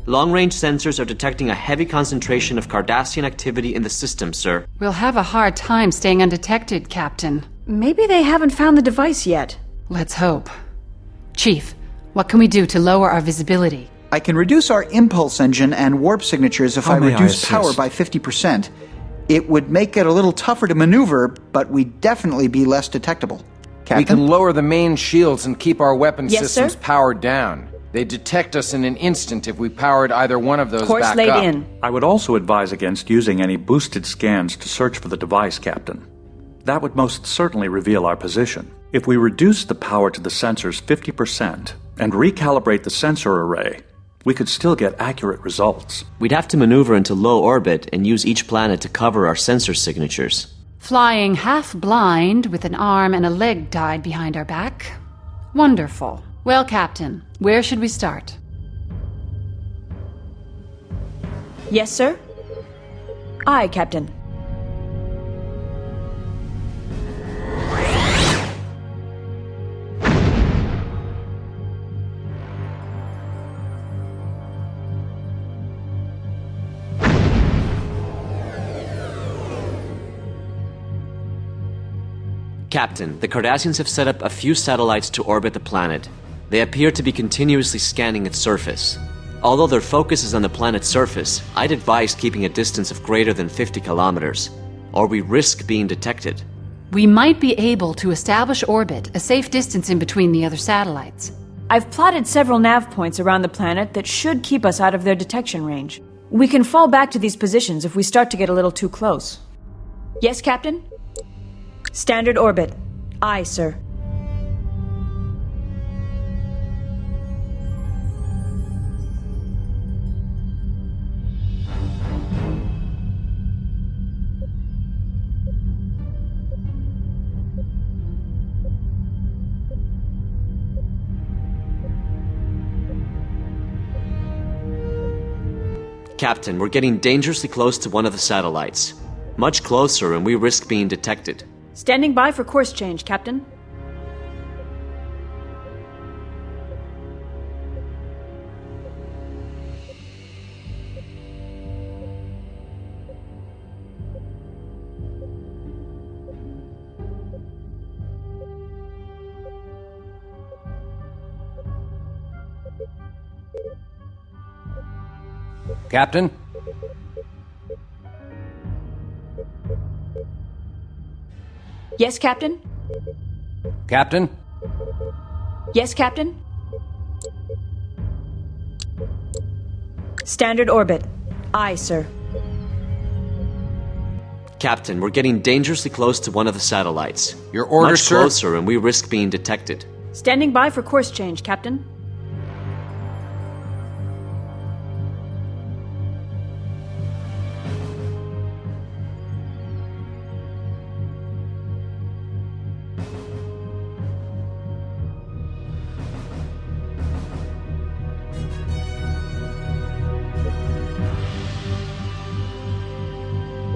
Long-range sensors are detecting a heavy concentration of Cardassian activity in the system, sir. We'll have a hard time staying undetected, Captain. Maybe they haven't found the device yet. Let's hope. Chief, what can we do to lower our visibility? I can reduce our impulse engine and warp signatures if How I may I reduce assist? power by 50%. It would make it a little tougher to maneuver, but we'd definitely be less detectable. Captain? We can lower the main shields and keep our weapon Yes, systems sir? powered down. They'd detect us in an instant if we powered either one of those Course back laid up. in. I would also advise against using any boosted scans to search for the device, Captain. That would most certainly reveal our position. If we reduce the power to the sensors 50% and recalibrate the sensor array, we could still get accurate results. We'd have to maneuver into low orbit and use each planet to cover our sensor signatures. Flying half blind with an arm and a leg tied behind our back? Wonderful. Well, Captain, where should we start? Yes, sir? Aye, Captain. Captain, the Cardassians have set up a few satellites to orbit the planet. They appear to be continuously scanning its surface. Although their focus is on the planet's surface, I'd advise keeping a distance of greater than 50 kilometers, or we risk being detected. We might be able to establish orbit, a safe distance in between the other satellites. I've plotted several nav points around the planet that should keep us out of their detection range. We can fall back to these positions if we start to get a little too close. Yes, Captain? Standard orbit. Aye, sir. Captain, we're getting dangerously close to one of the satellites. Much closer, and we risk being detected. Standing by for course change, Captain. Captain? Yes, Captain? Captain? Yes, Captain? Standard orbit. Aye, sir. Captain, we're getting dangerously close to one of the satellites. Your order, Much sir? closer, and we risk being detected. Standing by for course change, Captain.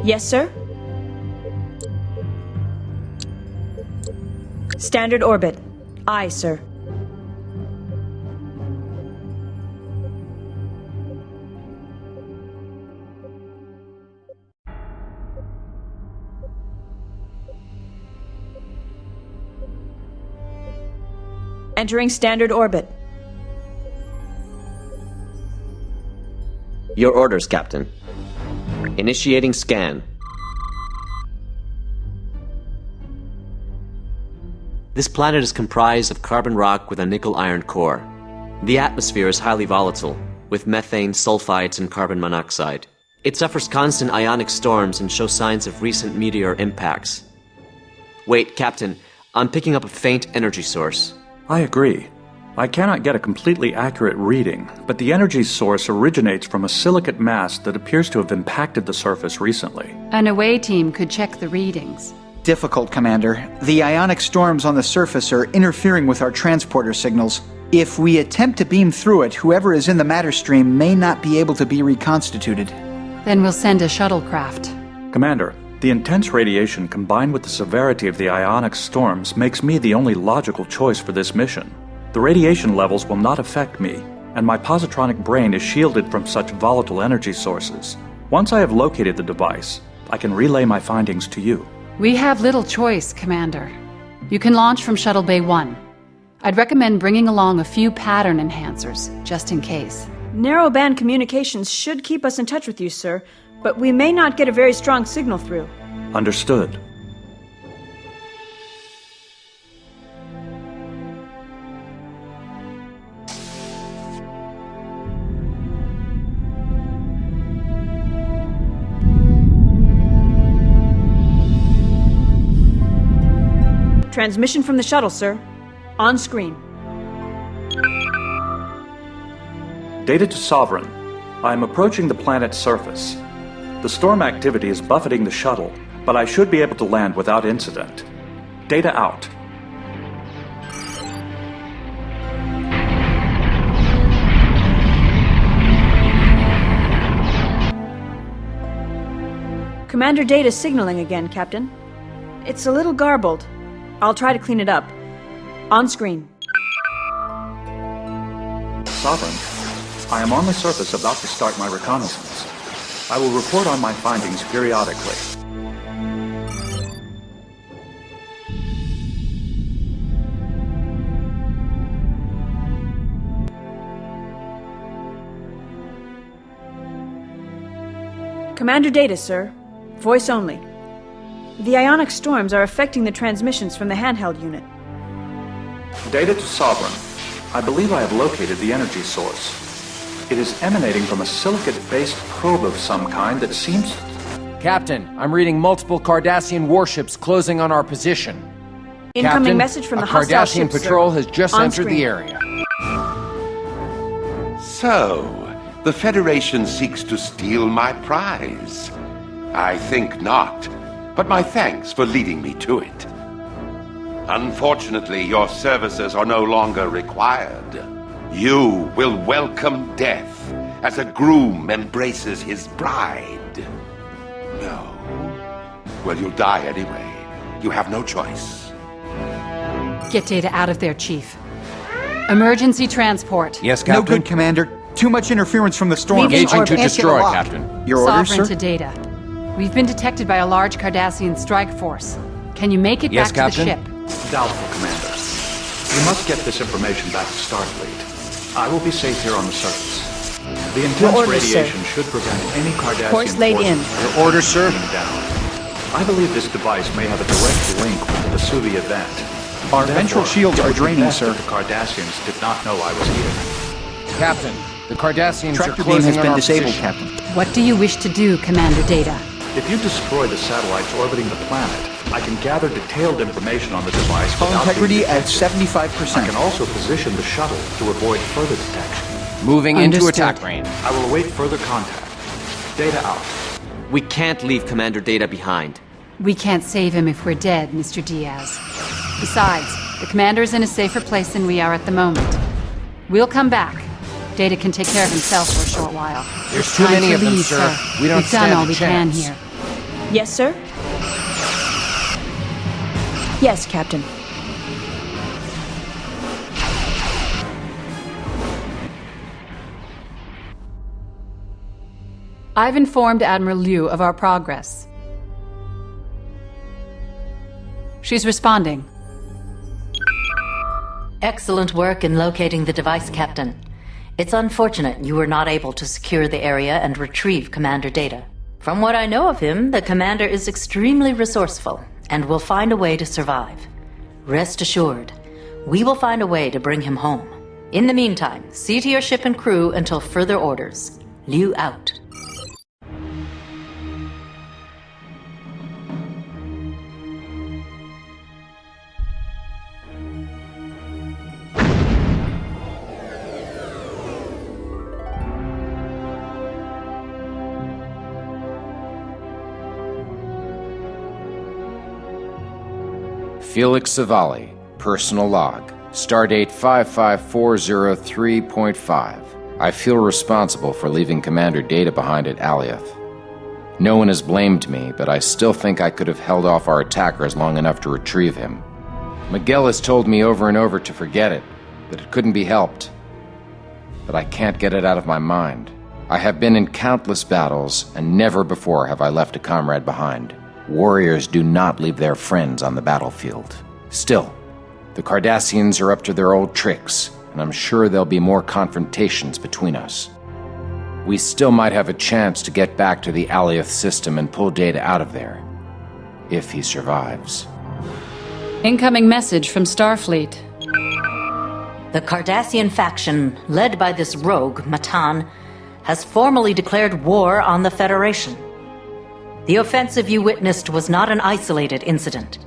Yes, sir? Standard orbit. Aye, sir. Entering standard orbit. Your orders, Captain. Initiating scan. This planet is comprised of carbon rock with a nickel-iron core. The atmosphere is highly volatile, with methane, sulfides, and carbon monoxide. It suffers constant ionic storms and shows signs of recent meteor impacts. Wait, Captain, I'm picking up a faint energy source. I agree. I cannot get a completely accurate reading, but the energy source originates from a silicate mass that appears to have impacted the surface recently. An away team could check the readings. Difficult, Commander. The ionic storms on the surface are interfering with our transporter signals. If we attempt to beam through it, whoever is in the matter stream may not be able to be reconstituted. Then we'll send a shuttlecraft. Commander, the intense radiation combined with the severity of the ionic storms makes me the only logical choice for this mission. The radiation levels will not affect me, and my positronic brain is shielded from such volatile energy sources. Once I have located the device, I can relay my findings to you. We have little choice, Commander. You can launch from Shuttle Bay 1. I'd recommend bringing along a few pattern enhancers, just in case. Narrowband communications should keep us in touch with you, sir, but we may not get a very strong signal through. Understood. Transmission from the shuttle, sir. On screen. Data to Sovereign. I am approaching the planet's surface. The storm activity is buffeting the shuttle, but I should be able to land without incident. Data out. Commander Data signaling again, Captain. It's a little garbled. I'll try to clean it up. On screen. Sovereign, I am on the surface about to start my reconnaissance. I will report on my findings periodically. Commander Data, sir. Voice only. The ionic storms are affecting the transmissions from the handheld unit. Data to Sovereign. I believe I have located the energy source. It is emanating from a silicate-based probe of some kind that seems... Captain, I'm reading multiple Cardassian warships closing on our position. Incoming Captain, message from the a hostile Cardassian ship, patrol sir. has just On entered screen. the area. So, the Federation seeks to steal my prize? I think not, but my thanks for leading me to it. Unfortunately, your services are no longer required. You will welcome death as a groom embraces his bride. No. Well, you'll die anyway. You have no choice. Get Data out of there, Chief. Emergency transport. Yes, Captain? No good, Commander. Too much interference from the storm. Leave it in Engaging orbit. to destroy, Captain. Your orders, Sovereign sir? to Data. We've been detected by a large Cardassian strike force. Can you make it Yes, back Captain? to the ship? Doubtful, Commander. We must get this information back to Starfleet. I will be safe here on the surface. The intense orders, sir. radiation should prevent any Cardassian Course laid forces in. from Your orders, sir? being down. I believe this device may have a direct link with the Vesuvi event. Our ventral shields are draining, Best sir. if the Cardassians did not know I was here. Captain, the Cardassians are Tractor beam closing has on been our disabled, position. Captain. What do you wish to do, Commander Data? If you destroy the satellites orbiting the planet, I can gather detailed information on the device Hull without integrity being at detected. 75%. I can also position the shuttle to avoid further detection. Moving into Understood. attack range. I will await further contact. Data out. We can't leave Commander Data behind. We can't save him if we're dead, Mr. Diaz. Besides, the commander's in a safer place than we are at the moment. We'll come back. Data can take care of himself for a short while. There's It's too time many to of them, leave, sir. We don't We've done stand all a we can chance. here. Yes, sir? Yes, Captain. I've informed Admiral Liu of our progress. She's responding. Excellent work in locating the device, Captain. It's unfortunate you were not able to secure the area and retrieve Commander Data. From what I know of him, the Commander is extremely resourceful and will find a way to survive. Rest assured, we will find a way to bring him home. In the meantime, see to your ship and crew until further orders. Liu out. Felix Savali, personal log, stardate 55403.5. I feel responsible for leaving Commander Data behind at Alioth. No one has blamed me, but I still think I could have held off our attackers long enough to retrieve him. Miguel has told me over and over to forget it, that it couldn't be helped. But I can't get it out of my mind. I have been in countless battles, and never before have I left a comrade behind. Warriors do not leave their friends on the battlefield. Still, the Cardassians are up to their old tricks, and I'm sure there'll be more confrontations between us. We still might have a chance to get back to the Alioth system and pull Data out of there. If he survives. Incoming message from Starfleet. The Cardassian faction, led by this rogue, Matan, has formally declared war on the Federation. The offensive you witnessed was not an isolated incident.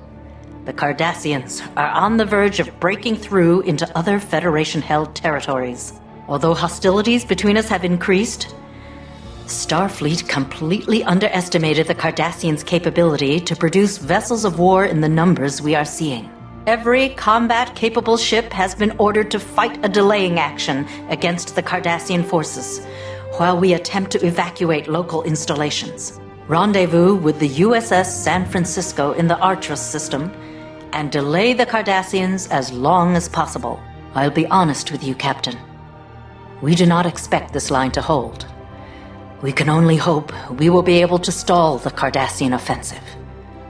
The Cardassians are on the verge of breaking through into other Federation-held territories. Although hostilities between us have increased, Starfleet completely underestimated the Cardassians' capability to produce vessels of war in the numbers we are seeing. Every combat-capable ship has been ordered to fight a delaying action against the Cardassian forces, while we attempt to evacuate local installations. Rendezvous with the USS San Francisco in the Artrus system, and delay the Cardassians as long as possible. I'll be honest with you, Captain. We do not expect this line to hold. We can only hope we will be able to stall the Cardassian offensive.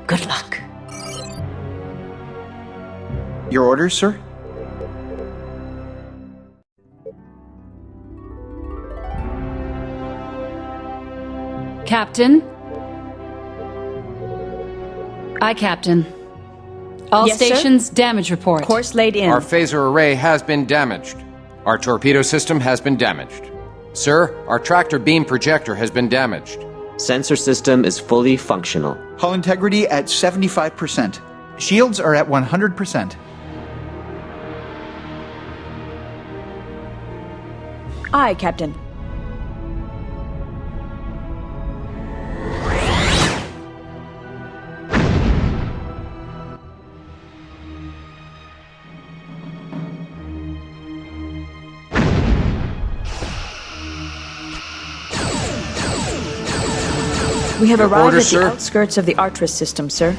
Good luck. Your orders, sir? Captain? Aye, Captain. All Yes, sir? stations, damage report. Course laid in. Our phaser array has been damaged. Our torpedo system has been damaged. Sir, our tractor beam projector has been damaged. Sensor system is fully functional. Hull integrity at 75%. Shields are at 100%. Aye, Captain. We have Your arrived orders, at the sir? outskirts of the Artris system, sir.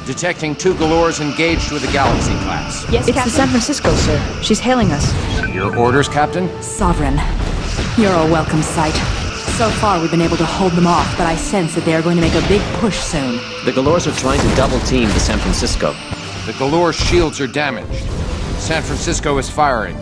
Detecting 2 Galores engaged with the Galaxy class. Yes, it's the San Francisco, sir. She's hailing us. Your orders, Captain? Sovereign, you're a welcome sight. So far, we've been able to hold them off, but I sense that they are going to make a big push soon. The Galores are trying to double team the San Francisco. The Galore shields are damaged. San Francisco is firing.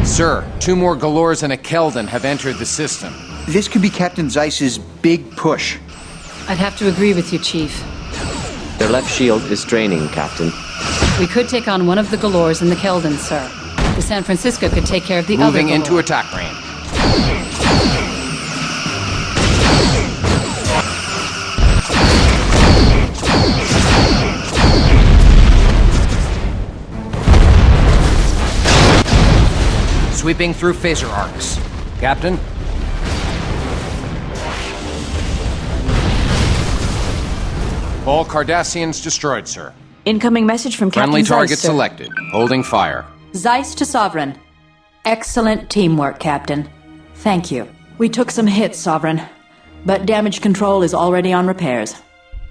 Sir, 2 more Galores and a Keldon have entered the system. This could be Captain Zeiss's big push. I'd have to agree with you, Chief. Their left shield is draining, Captain. We could take on one of the Galores and the Keldon, sir. The San Francisco could take care of the other Moving Galore. into attack range. Sweeping through phaser arcs. Captain? All Cardassians destroyed, sir. Incoming message from Captain Friendly Zeiss, target sir. selected. Holding fire. Zeiss to Sovereign. Excellent teamwork, Captain. Thank you. We took some hits, Sovereign, but damage control is already on repairs.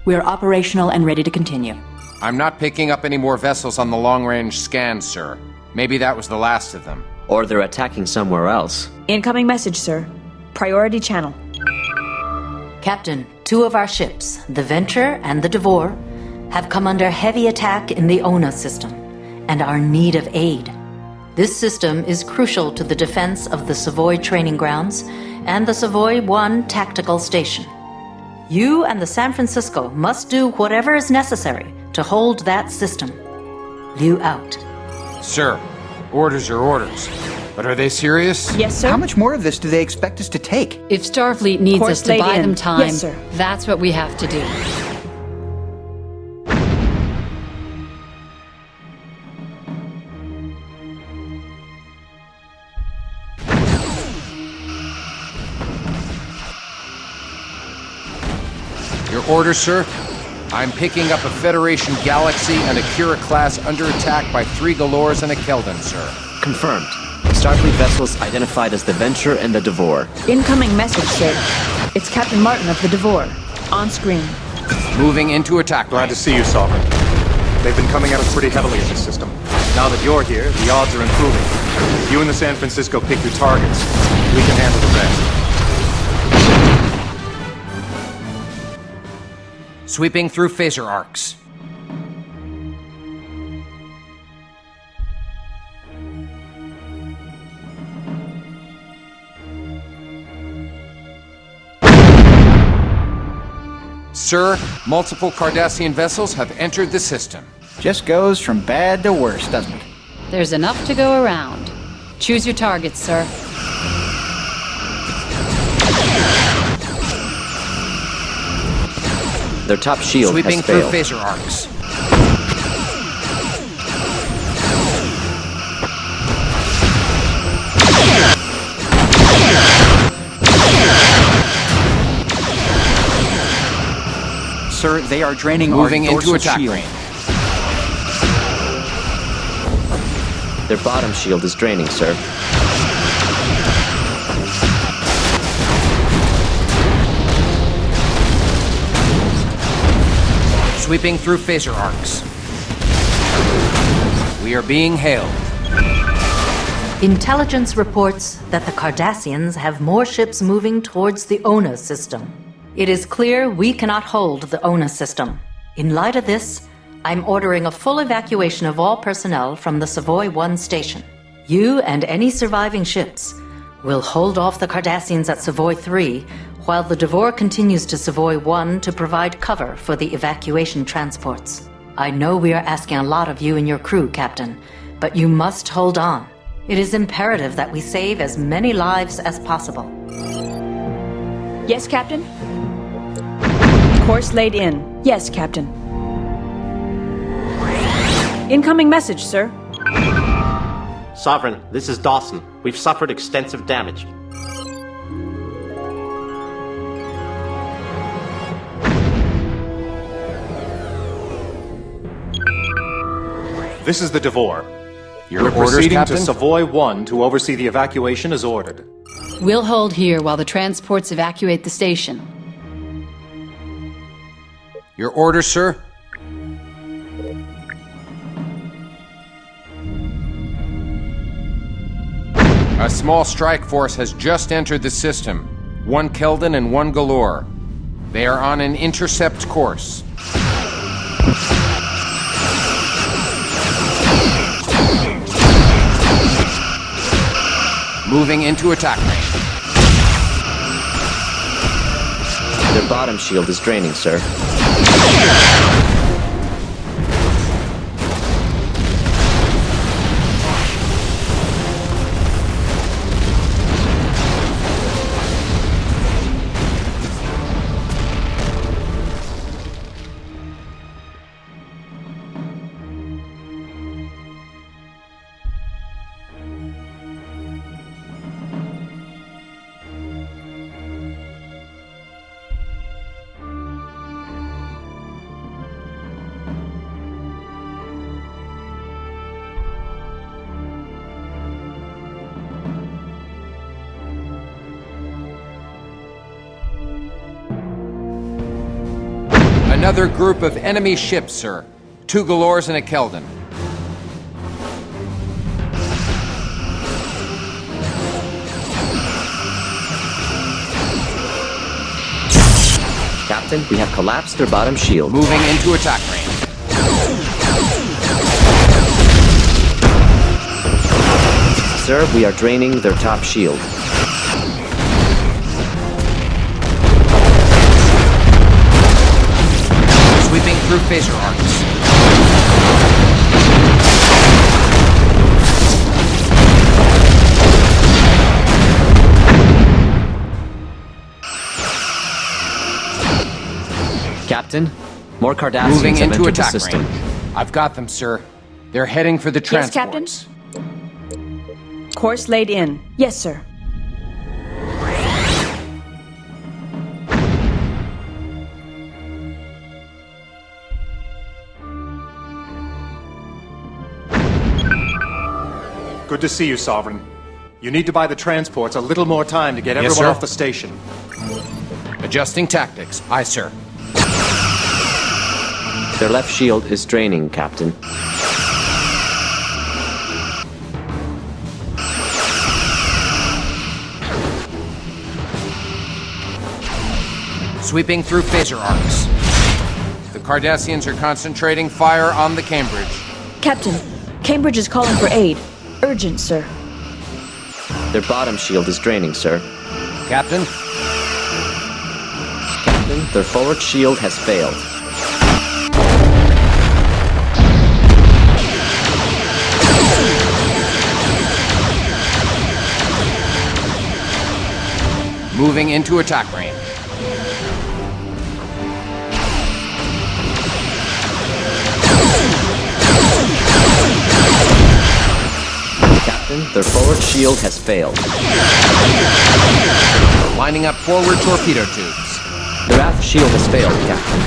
We're operational and ready to continue. I'm not picking up any more vessels on the long-range scans, sir. Maybe that was the last of them. Or they're attacking somewhere else. Incoming message, sir. Priority channel. Captain, 2 of our ships, the Venture and the Devore, have come under heavy attack in the ONA system and are in need of aid. This system is crucial to the defense of the Savoy training grounds and the Savoy 1 tactical station. You and the San Francisco must do whatever is necessary to hold that system. Liu out. Sir, orders are orders. But are they serious? Yes, sir. How much more of this do they expect us to take? If Starfleet needs Course us to laid buy in. them time, Yes, sir. that's what we have to do. Your orders, sir? I'm picking up a Federation Galaxy and a Kira-class under attack by 3 Galores and a Keldon, sir. Confirmed. Starfleet vessels identified as the Venture and the Devore. Incoming message, sir. It's Captain Martin of the Devore. On screen. Moving into attack Glad range. to see you, Sovereign. They've been coming at us pretty heavily in this system. Now that you're here, the odds are improving. If you and the San Francisco pick your targets, we can handle the rest. Sweeping through phaser arcs. Sir, multiple Cardassian vessels have entered the system. Just goes from bad to worse, doesn't it? There's enough to go around. Choose your targets, sir. Their top shield Sweeping has through failed. phaser arcs. Sir, they are draining Moving our into dorsal attack shield. range. Their bottom shield is draining, sir. Sweeping through phaser arcs. We are being hailed. Intelligence reports that the Cardassians have more ships moving towards the ONA system. It is clear we cannot hold the ONA system. In light of this, I'm ordering a full evacuation of all personnel from the Savoy 1 station. You and any surviving ships will hold off the Cardassians at Savoy 3 while the Devore continues to Savoy 1 to provide cover for the evacuation transports. I know we are asking a lot of you and your crew, Captain, but you must hold on. It is imperative that we save as many lives as possible. Yes, Captain? Course laid in. Yes, Captain. Incoming message, sir. Sovereign, this is Dawson. We've suffered extensive damage. This is the Devore. Your We're orders, proceeding Captain? to Savoy 1 to oversee the evacuation as ordered. We'll hold here while the transports evacuate the station. Your orders, sir? A small strike force has just entered the system. 1 Keldon and 1 Galore. They are on an intercept course. Moving into attack range. Their bottom shield is draining, sir. Another group of enemy ships, sir. 2 Galores and a Keldon. Captain, we have collapsed their bottom shield. Moving into attack range. Sir, we are draining their top shield. Sweeping through phaser arcs. Captain, more Cardassians Moving have into entered the attack system. range. I've got them, sir. They're heading for the Yes, Captain? transports. Course laid in. Yes, sir. Good to see you, Sovereign. You need to buy the transports a little more time to get Yes, everyone sir. off the station. Adjusting tactics. Aye, sir. Their left shield is draining, Captain. Sweeping through phaser arcs. The Cardassians are concentrating fire on the Cambridge. Captain, Cambridge is calling for aid. Urgent, sir. Their bottom shield is draining, sir. Captain? Captain, their forward shield has failed. Moving into attack range. Captain, their forward shield has failed. Lining up forward torpedo tubes. Their aft shield has failed, Captain.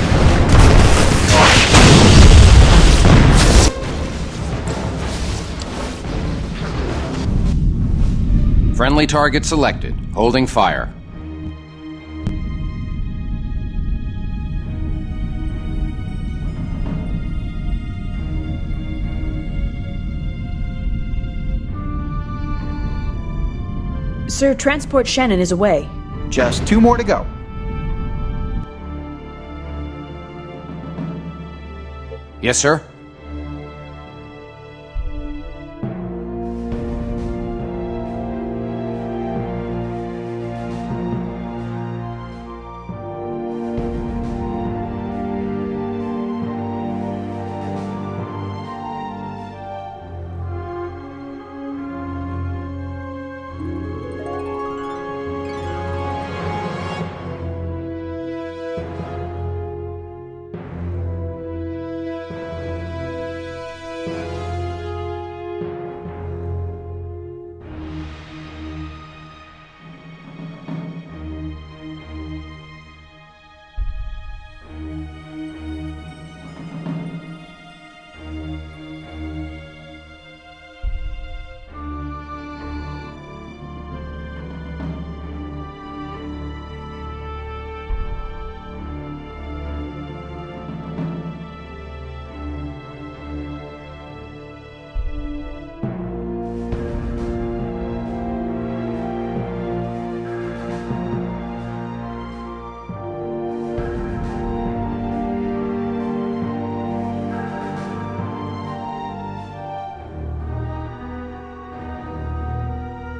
Friendly target selected. Holding fire. Sir, transport Shannon is away. Just 2 more to go. Yes, sir?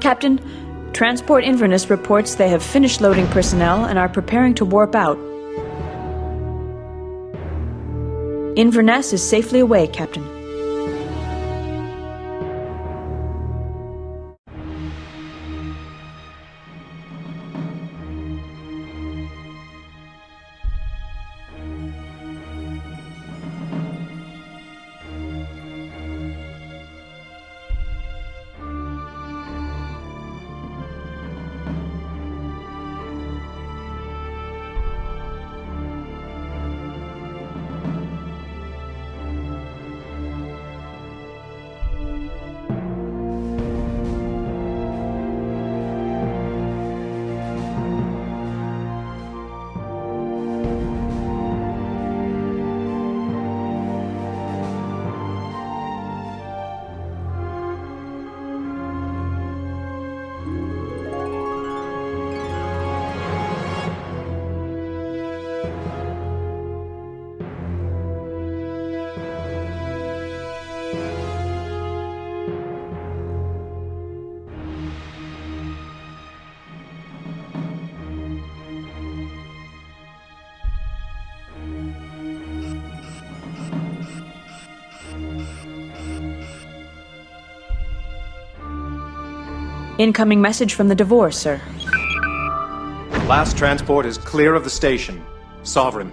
Captain, Transport Inverness reports they have finished loading personnel and are preparing to warp out. Inverness is safely away, Captain. Incoming message from the divorce, sir. Last transport is clear of the station. Sovereign.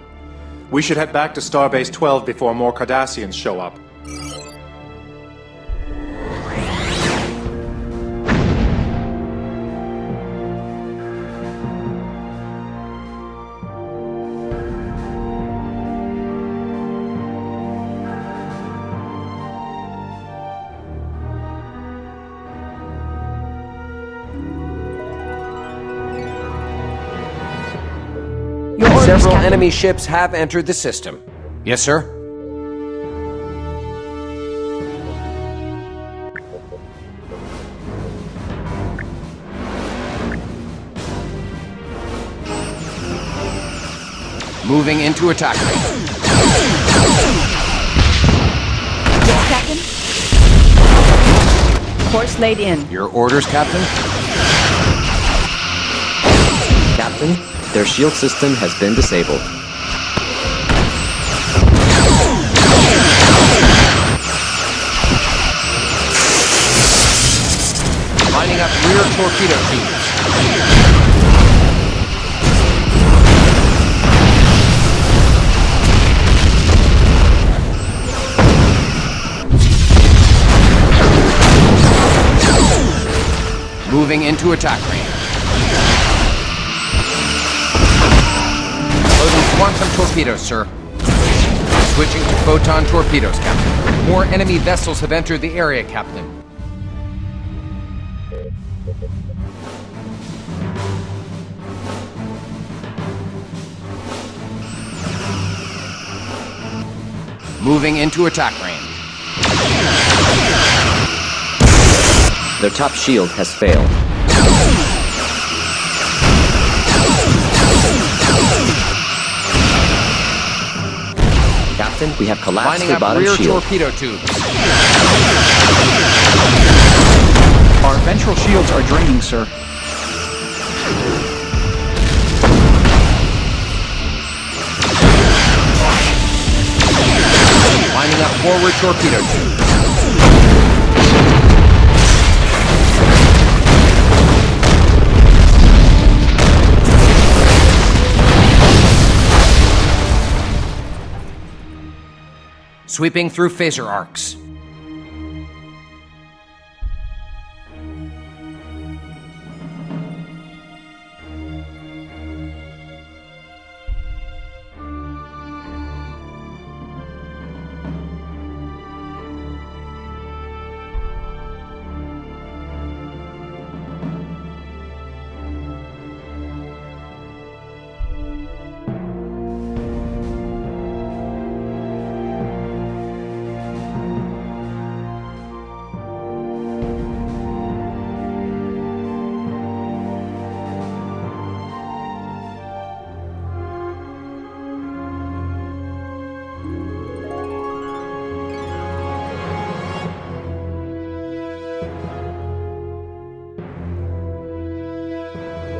We should head back to Starbase 12 before more Cardassians show up. Several enemy ships have entered the system. Yes, sir? Moving into attack range. Yes, Captain? Course laid in. Your orders, Captain? Captain, their shield system has been disabled. Lining up rear torpedo tubes. Moving into attack range. Loading quantum torpedoes, sir. Switching to photon torpedoes, Captain. More enemy vessels have entered the area, Captain. Moving into attack range. Their top shield has failed. Captain, we have collapsed their bottom rear shield. Torpedo tubes. Our ventral shields are draining, sir. Lining up forward torpedo tubes. Sweeping through phaser arcs.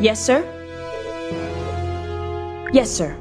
Yes, sir? Yes, sir.